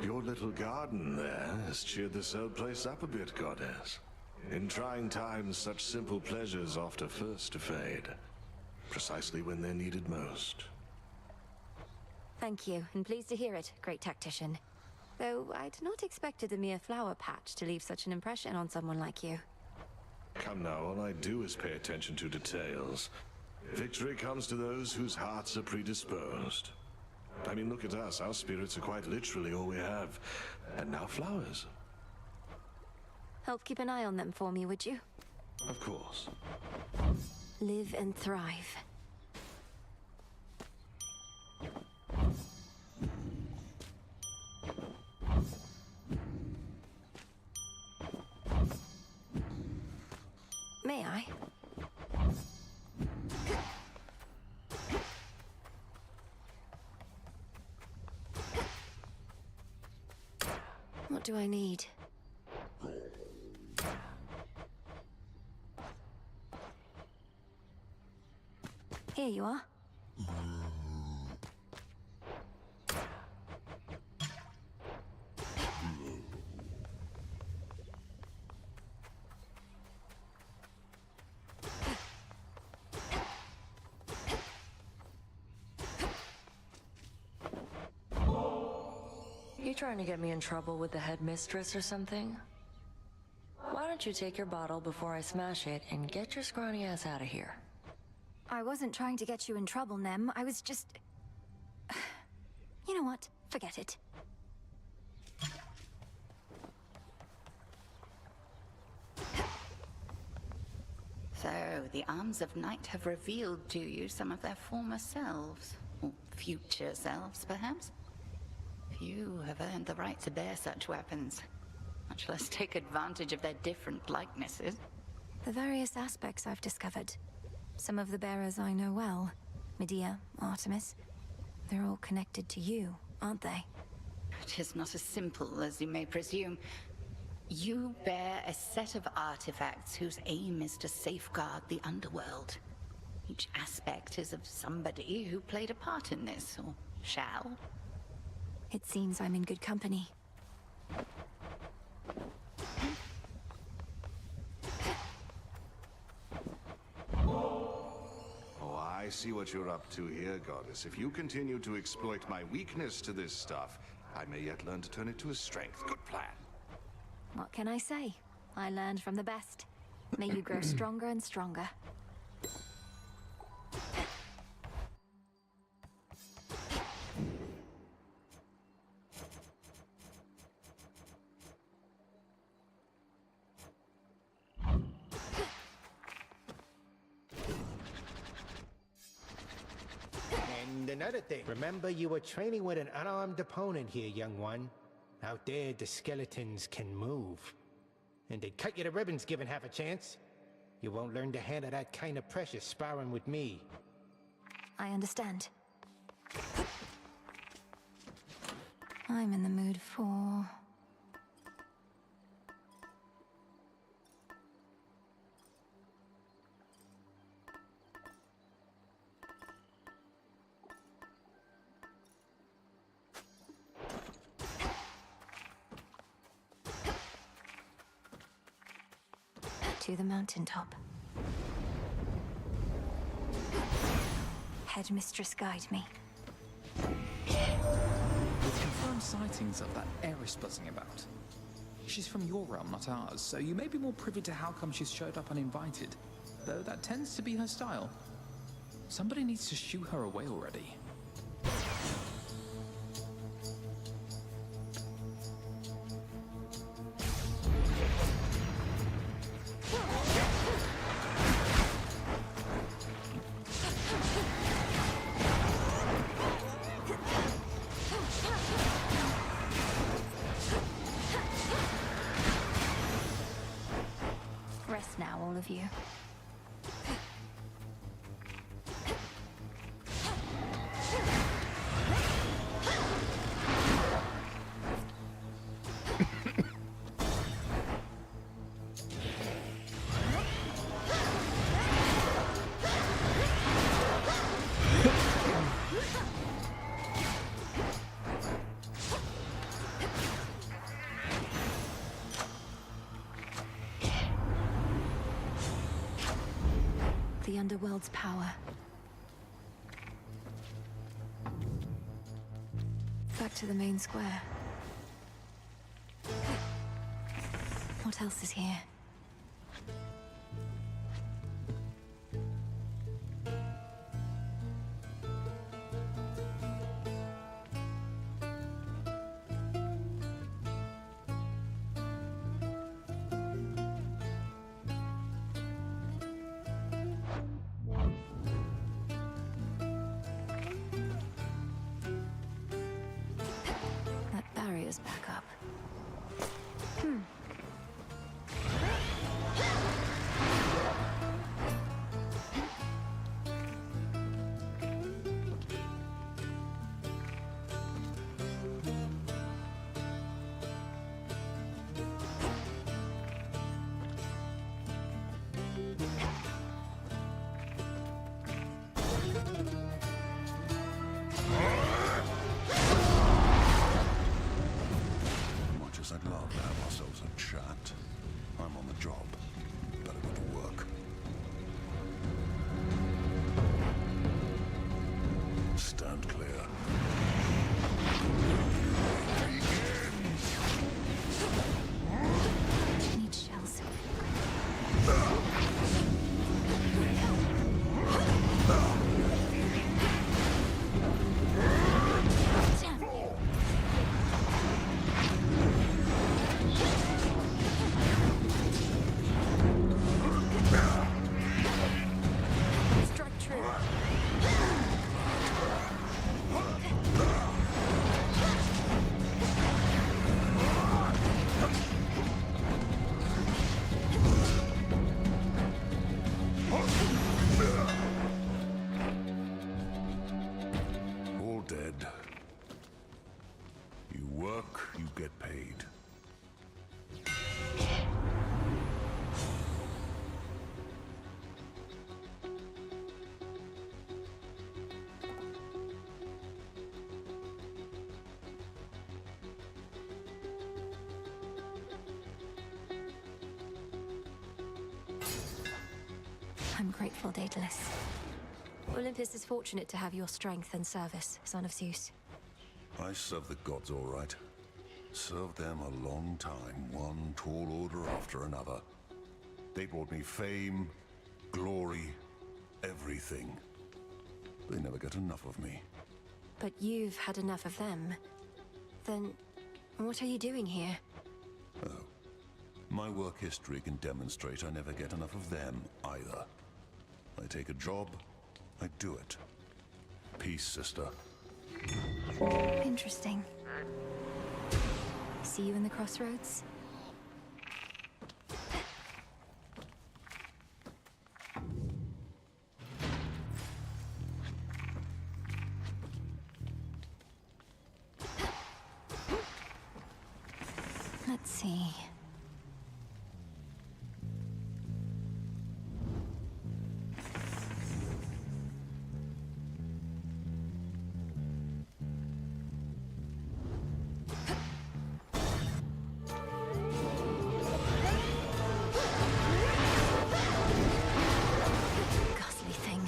Your little garden there has cheered this old place up a bit, Goddess. In trying times, such simple pleasures oft are first to fade. Precisely when they're needed most. Thank you, and pleased to hear it, great tactician. Though I'd not expected a mere flower patch to leave such an impression on someone like you. Come now, all I do is pay attention to details. Victory comes to those whose hearts are predisposed. I mean, look at us. Our spirits are quite literally all we have. And now flowers. Help keep an eye on them for me, would you? Of course. Live and thrive. May I? What do I need? Here you are. You trying to get me in trouble with the headmistress or something? Why don't you take your bottle before I smash it and get your scrawny ass out of here? I wasn't trying to get you in trouble, Nem. I was just... You know what? Forget it. So, the Arms of Night have revealed to you some of their former selves. Or future selves, perhaps? Few have earned the right to bear such weapons, much less take advantage of their different likenesses. The various aspects I've discovered. Some of the bearers I know well. Medea, Artemis. They're all connected to you, aren't they? It is not as simple as you may presume. You bear a set of artifacts whose aim is to safeguard the underworld. Each aspect is of somebody who played a part in this, or shall. It seems I'm in good company. Oh, I see what you're up to here, Goddess. If you continue to exploit my weakness to this stuff, I may yet learn to turn it to a strength. Good plan. What can I say? I learned from the best. May you grow stronger and stronger. And another thing, remember you were training with an unarmed opponent here, young one. Out there, the skeletons can move. And they'd cut you to ribbons given half a chance. You won't learn to handle that kind of pressure sparring with me. I understand. I'm in the mood for... to the mountaintop. Headmistress, guide me. We've confirmed sightings of that heiress buzzing about. She's from your realm, not ours, so you may be more privy to how come she's showed up uninvited. Though that tends to be her style. Somebody needs to shoo her away already. Rest now, all of you. The underworld's power. Back to the main square. What else is here? That barrier's back up. Much as I'd love to have ourselves a chat, I'm on the job. Better go to work. Stand clear. Need shells. Strike true. I'm grateful, Daedalus. Olympus is fortunate to have your strength and service, son of Zeus. I serve the gods all right. Served them a long time, one tall order after another. They brought me fame, glory, everything. They never get enough of me. But you've had enough of them. Then, what are you doing here? Oh. My work history can demonstrate I never get enough of them, either. I take a job, I do it. Peace, sister. Interesting. See you in the crossroads? Let's see. Ghastly thing.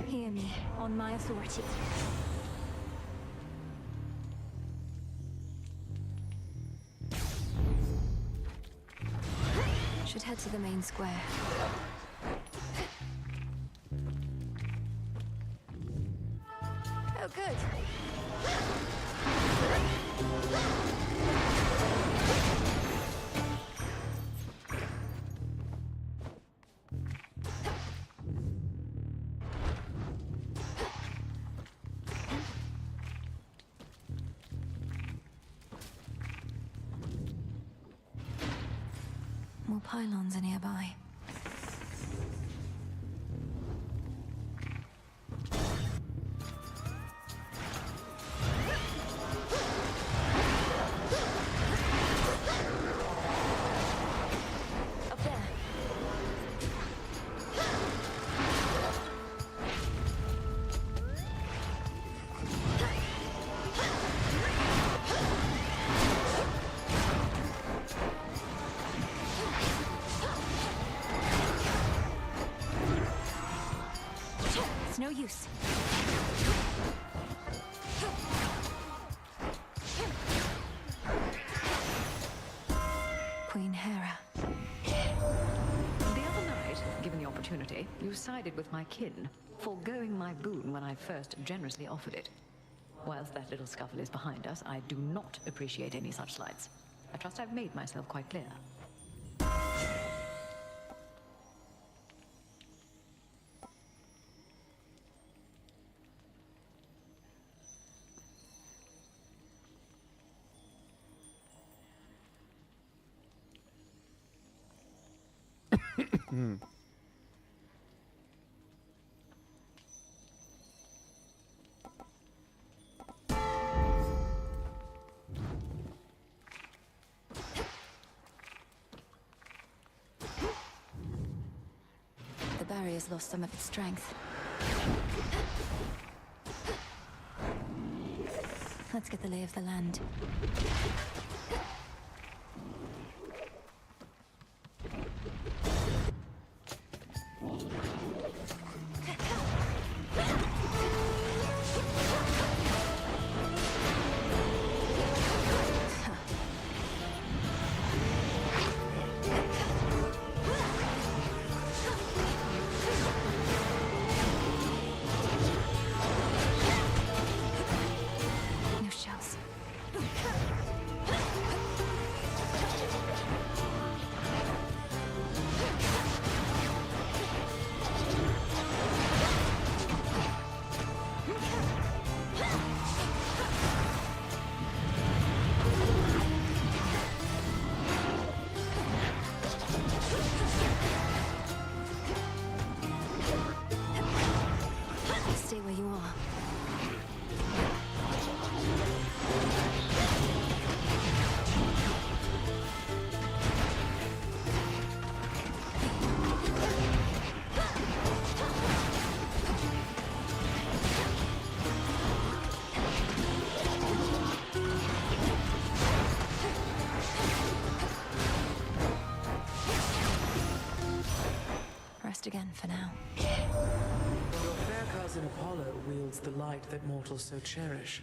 Hear me, on my authority. Should head to the main square. Oh, good. More pylons are nearby. Up there. It's no use. Queen Hera. The other night, given the opportunity, you sided with my kin, foregoing my boon when I first generously offered it. Whilst that little scuffle is behind us, I do not appreciate any such slights. I trust I've made myself quite clear. The barrier's lost some of its strength. Let's get the lay of the land. No shells. lost again for now. Your fair cousin Apollo wields the light that mortals so cherish,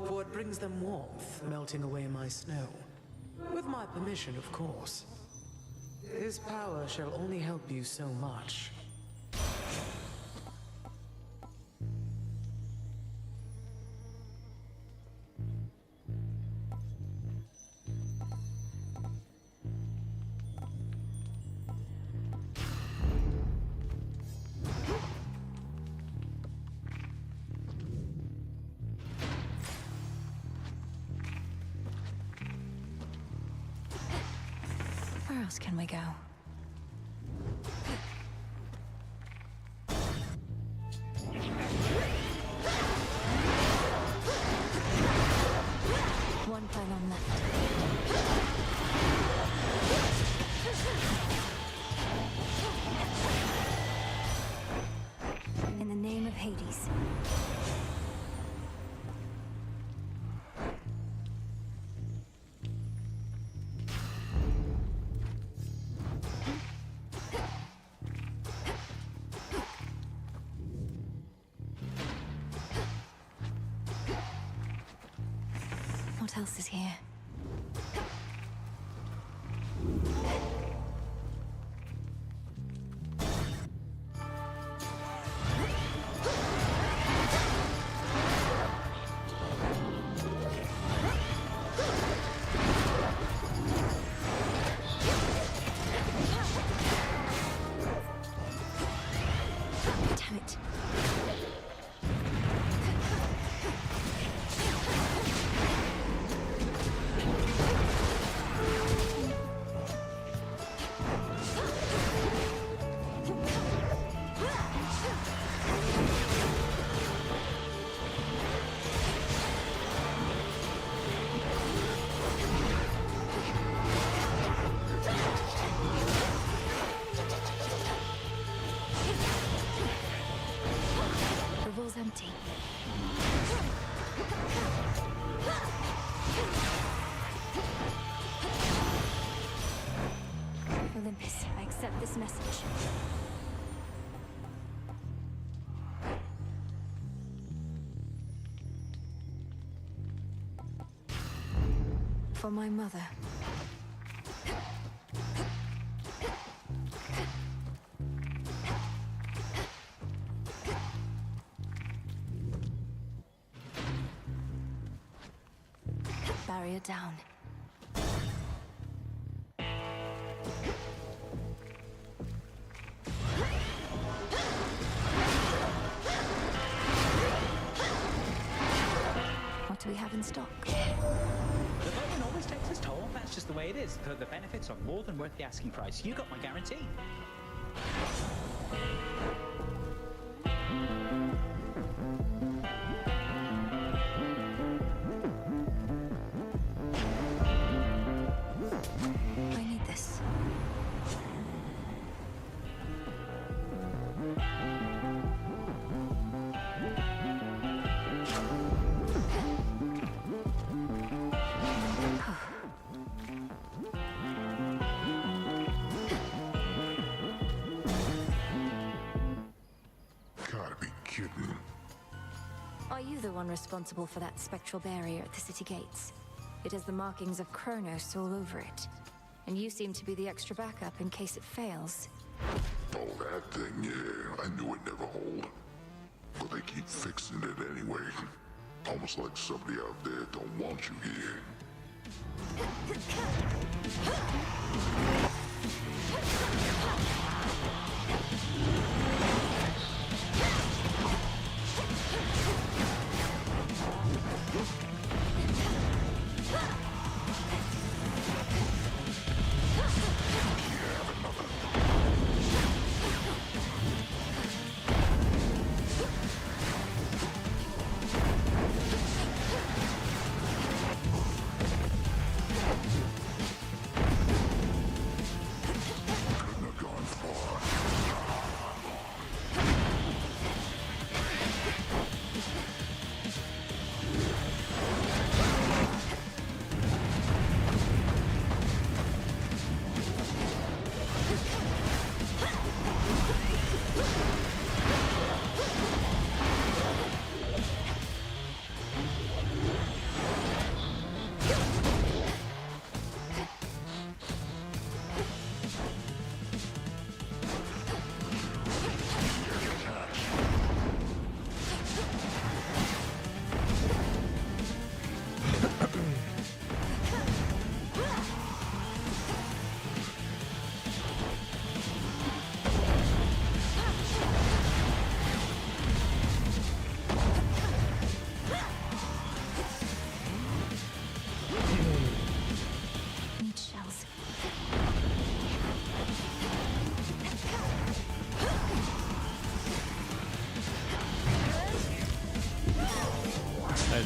for it brings them warmth, melting away my snow. With my permission, of course. His power shall only help you so much. Where else can we go? One pylon left. In the name of Hades. What else is here? Damn it. The vault's empty. Olympus, I accept this message. For my mother. Barrier down. What do we have in stock? The burden always takes its toll. That's just the way it is. The benefits are more than worth the asking price. You got my guarantee. I need this. Gotta be kidding. Are you the one responsible for that spectral barrier at the city gates? It has the markings of Kronos all over it. And you seem to be the extra backup in case it fails. Oh, that thing, yeah. I knew it'd never hold. But they keep fixing it anyway. Almost like somebody out there don't want you here.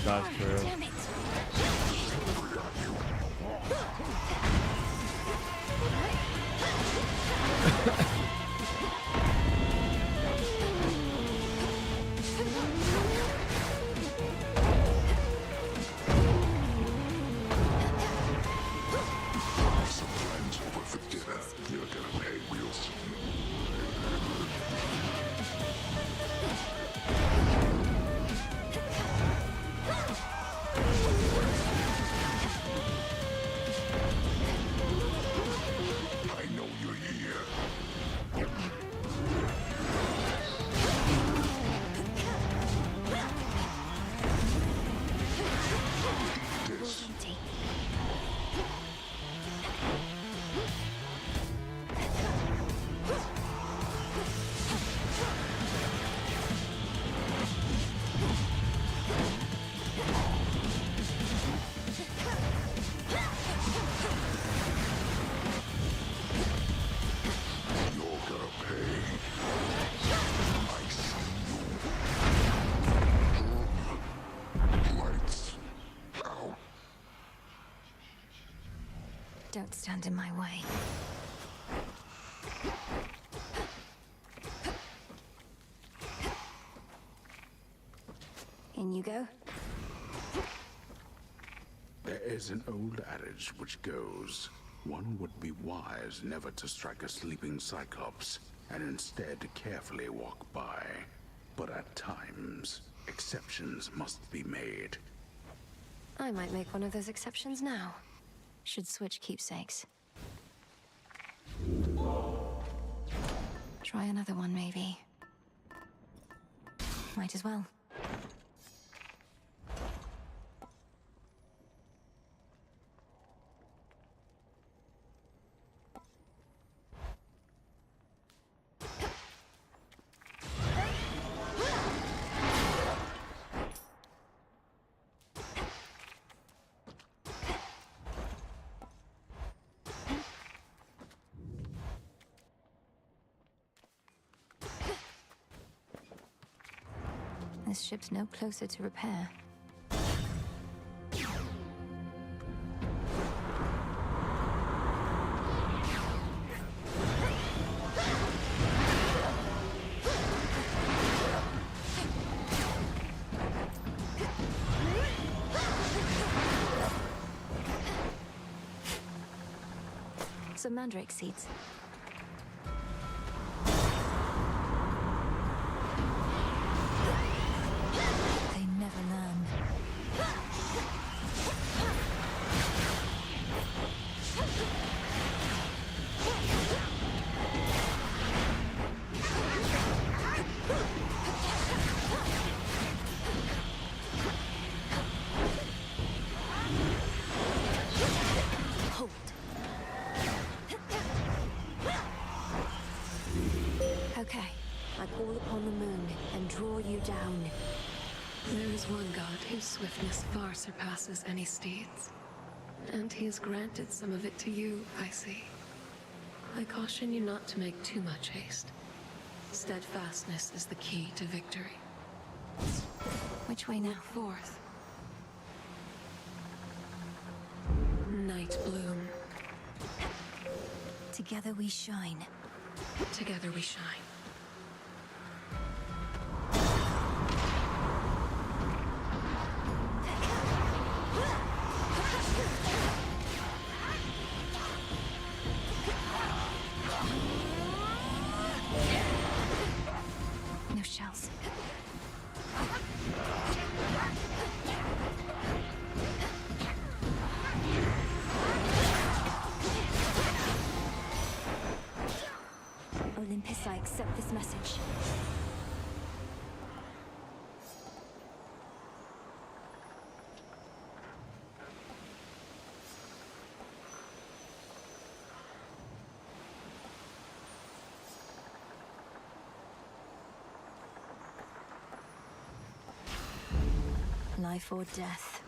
dodge through. Damn it. Sometimes over for dinner, you're gonna pay real soon. I know you're here. This you're gonna pay. I see you. Lights out. Don't stand in my way. In you go. There is an old adage which goes, one would be wise never to strike a sleeping cyclops, and instead carefully walk by. But at times, exceptions must be made. I might make one of those exceptions now. Should switch keepsakes. Try another one, maybe. Might as well. This ship's no closer to repair. Some mandrake seeds. They never learn. Hold. Okay, I call upon the moon and draw you down. There is one god whose swiftness far surpasses any steed's. And he has granted some of it to you, I see. I caution you not to make too much haste. Steadfastness is the key to victory. Which way now? Look forth. Night bloom. Together we shine. Together we shine. No shells. Olympus, I accept this message. Life or death.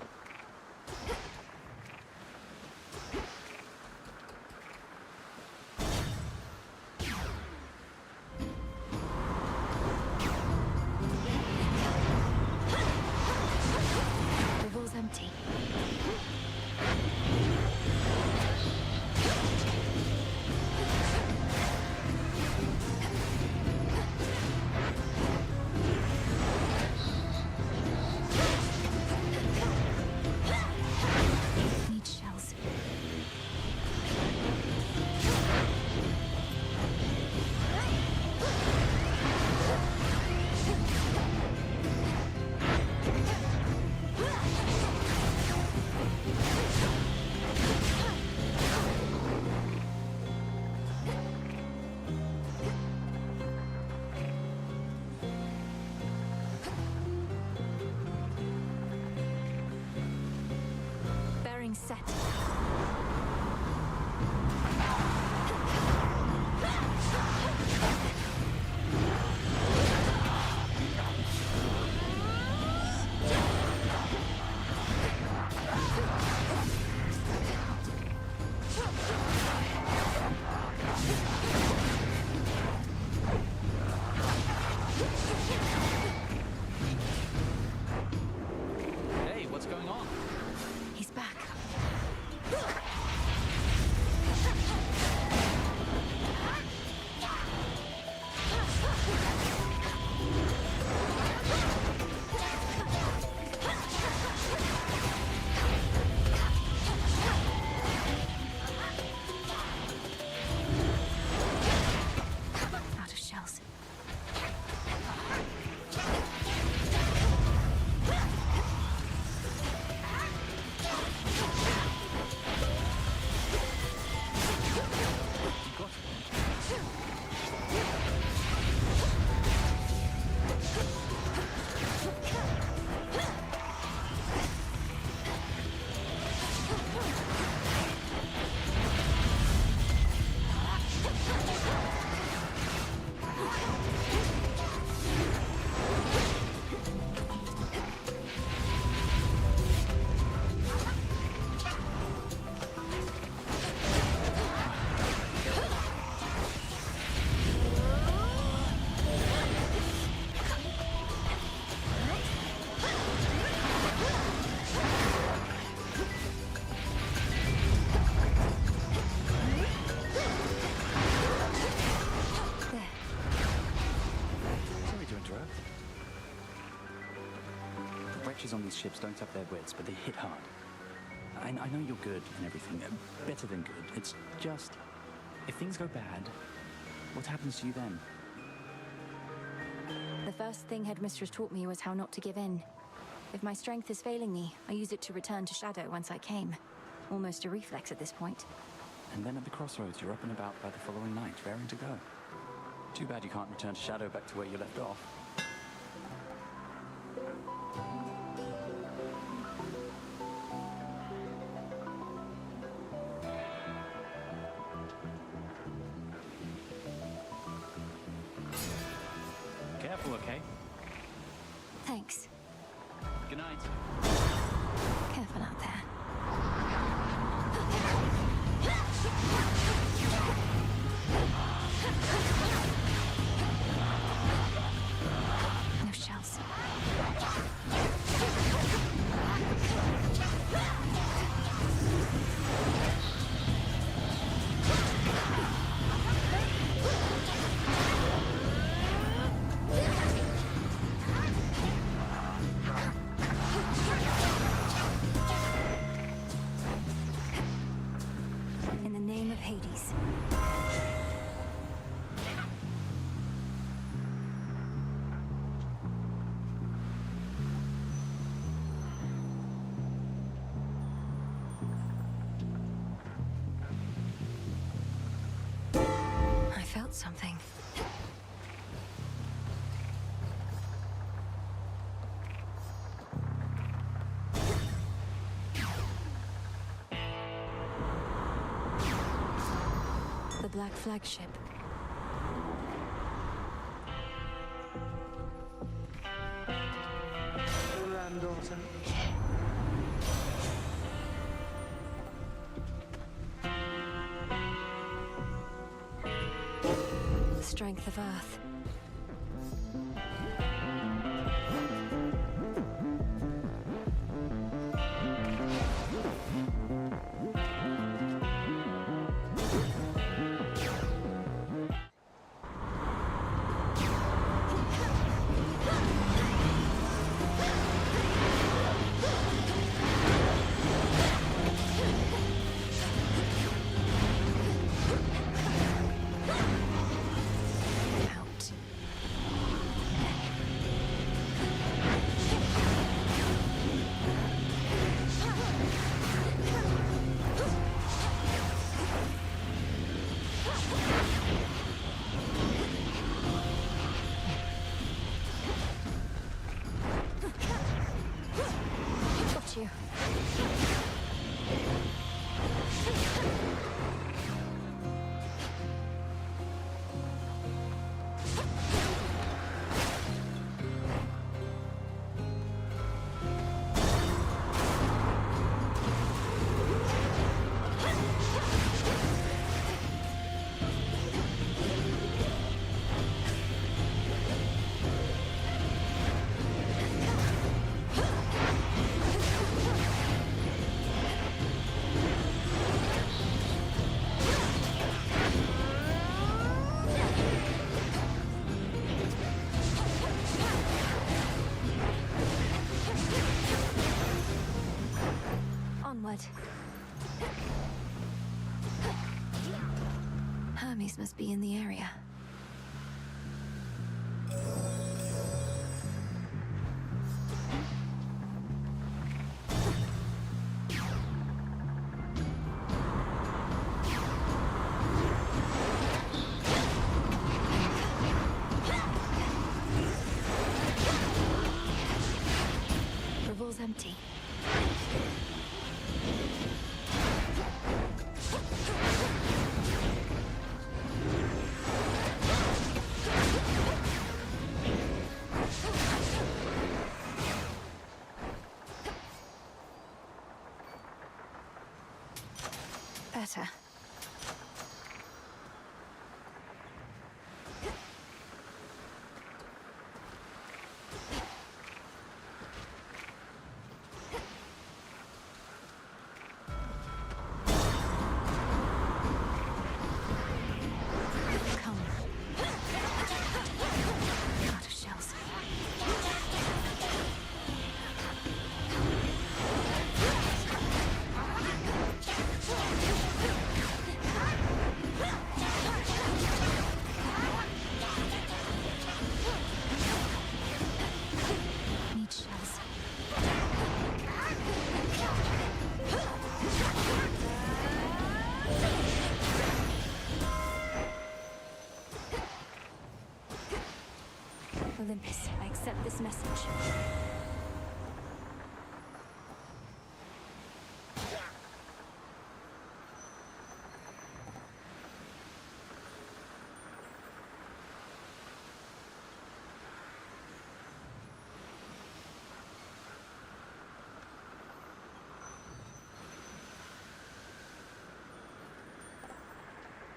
creatures on these ships don't have their wits, but they hit hard. I know you're good and everything, better than good. It's just, if things go bad, what happens to you then? The first thing Headmistress taught me was how not to give in. If my strength is failing me, I use it to return to Shadow whence I came. Almost a reflex at this point. And then at the crossroads, you're up and about by the following night, raring to go. Too bad you can't return to Shadow back to where you left off. Careful, okay? Thanks. Good night. Careful out there. No shells. In the name of Hades. I felt something. The Black Flagship. Granddaughter. The strength of Earth. Out. Got you. Onward. Hermes must be in the area. Revol's empty. Better. Come. Out of shells. Olympus, I accept this message.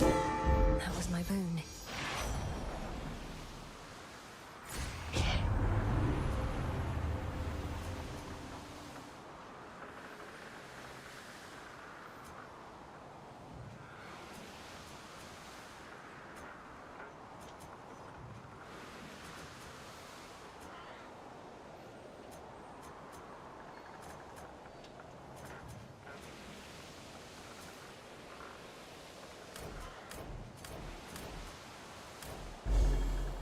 That was my boon.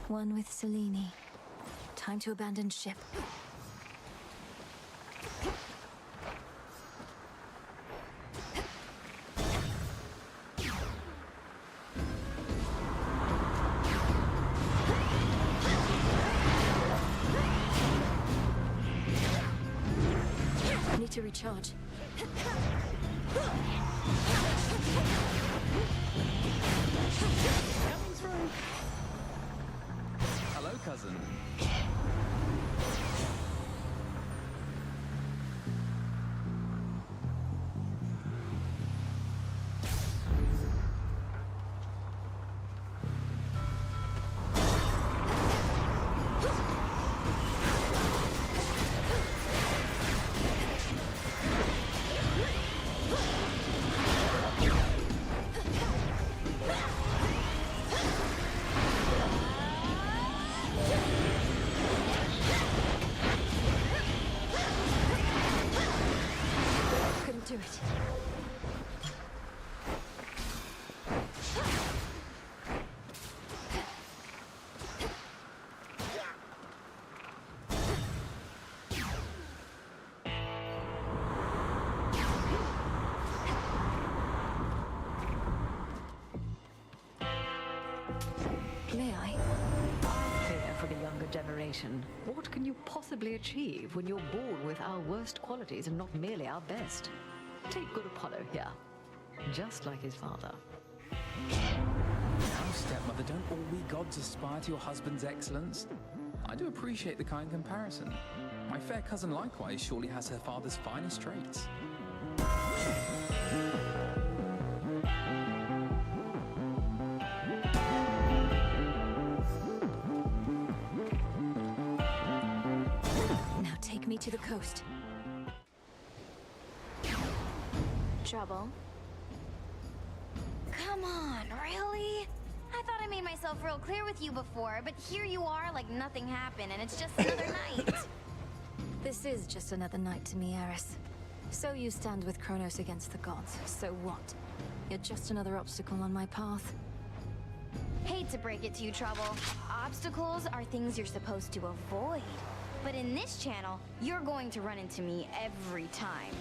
One with Selene. Time to abandon ship. Need to recharge. Coming through. Hello, cousin. Couldn't do it. May I? Fear for the younger generation. What can you possibly achieve when you're born with our worst qualities and not merely our best? Take good Apollo here. Just like his father. Now, stepmother, don't all we gods aspire to your husband's excellence? I do appreciate the kind comparison. My fair cousin likewise surely has her father's finest traits. Now take me to the coast. Trouble? Come on, really? I thought I made myself real clear with you before, but here you are like nothing happened and it's just another night. This is just another night to me, Eris. So you stand with Kronos against the gods. So what? You're just another obstacle on my path. Hate to break it to you, Trouble. Obstacles are things you're supposed to avoid. But in this channel, you're going to run into me every time.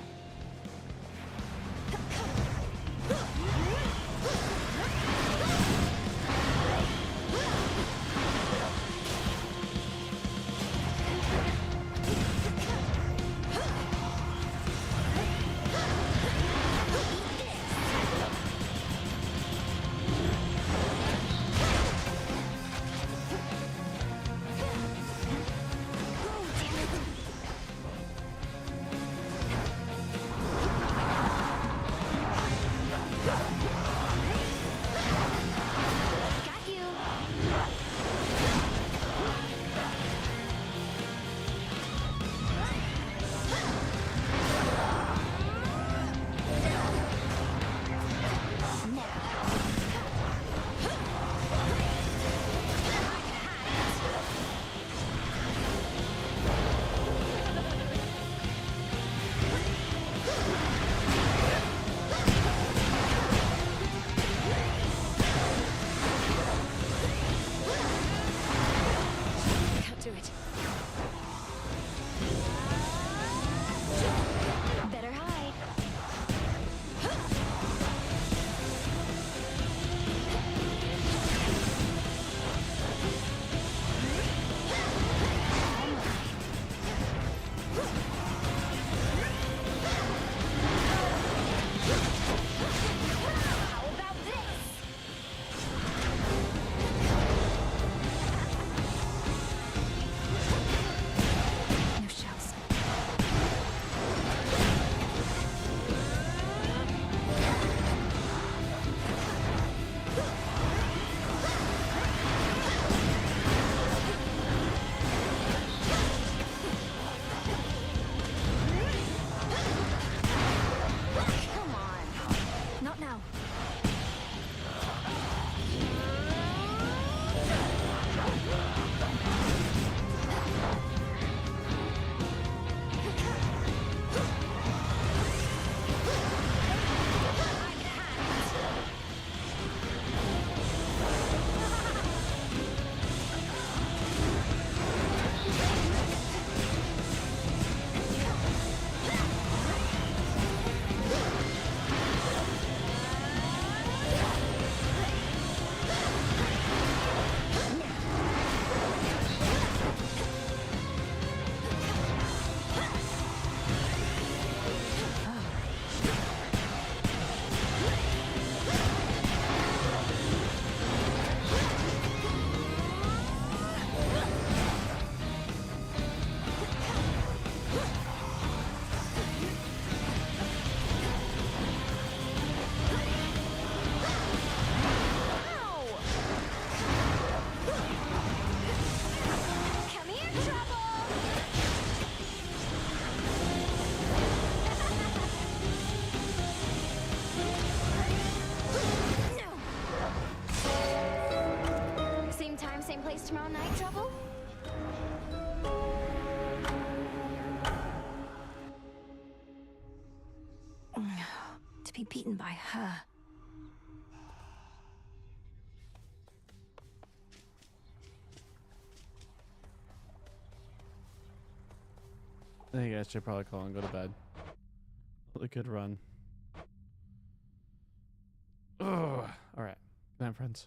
face tomorrow night, Trouble? To be beaten by her. I think I should probably call and go to bed. A good run. Ugh. All right. Good night, friends.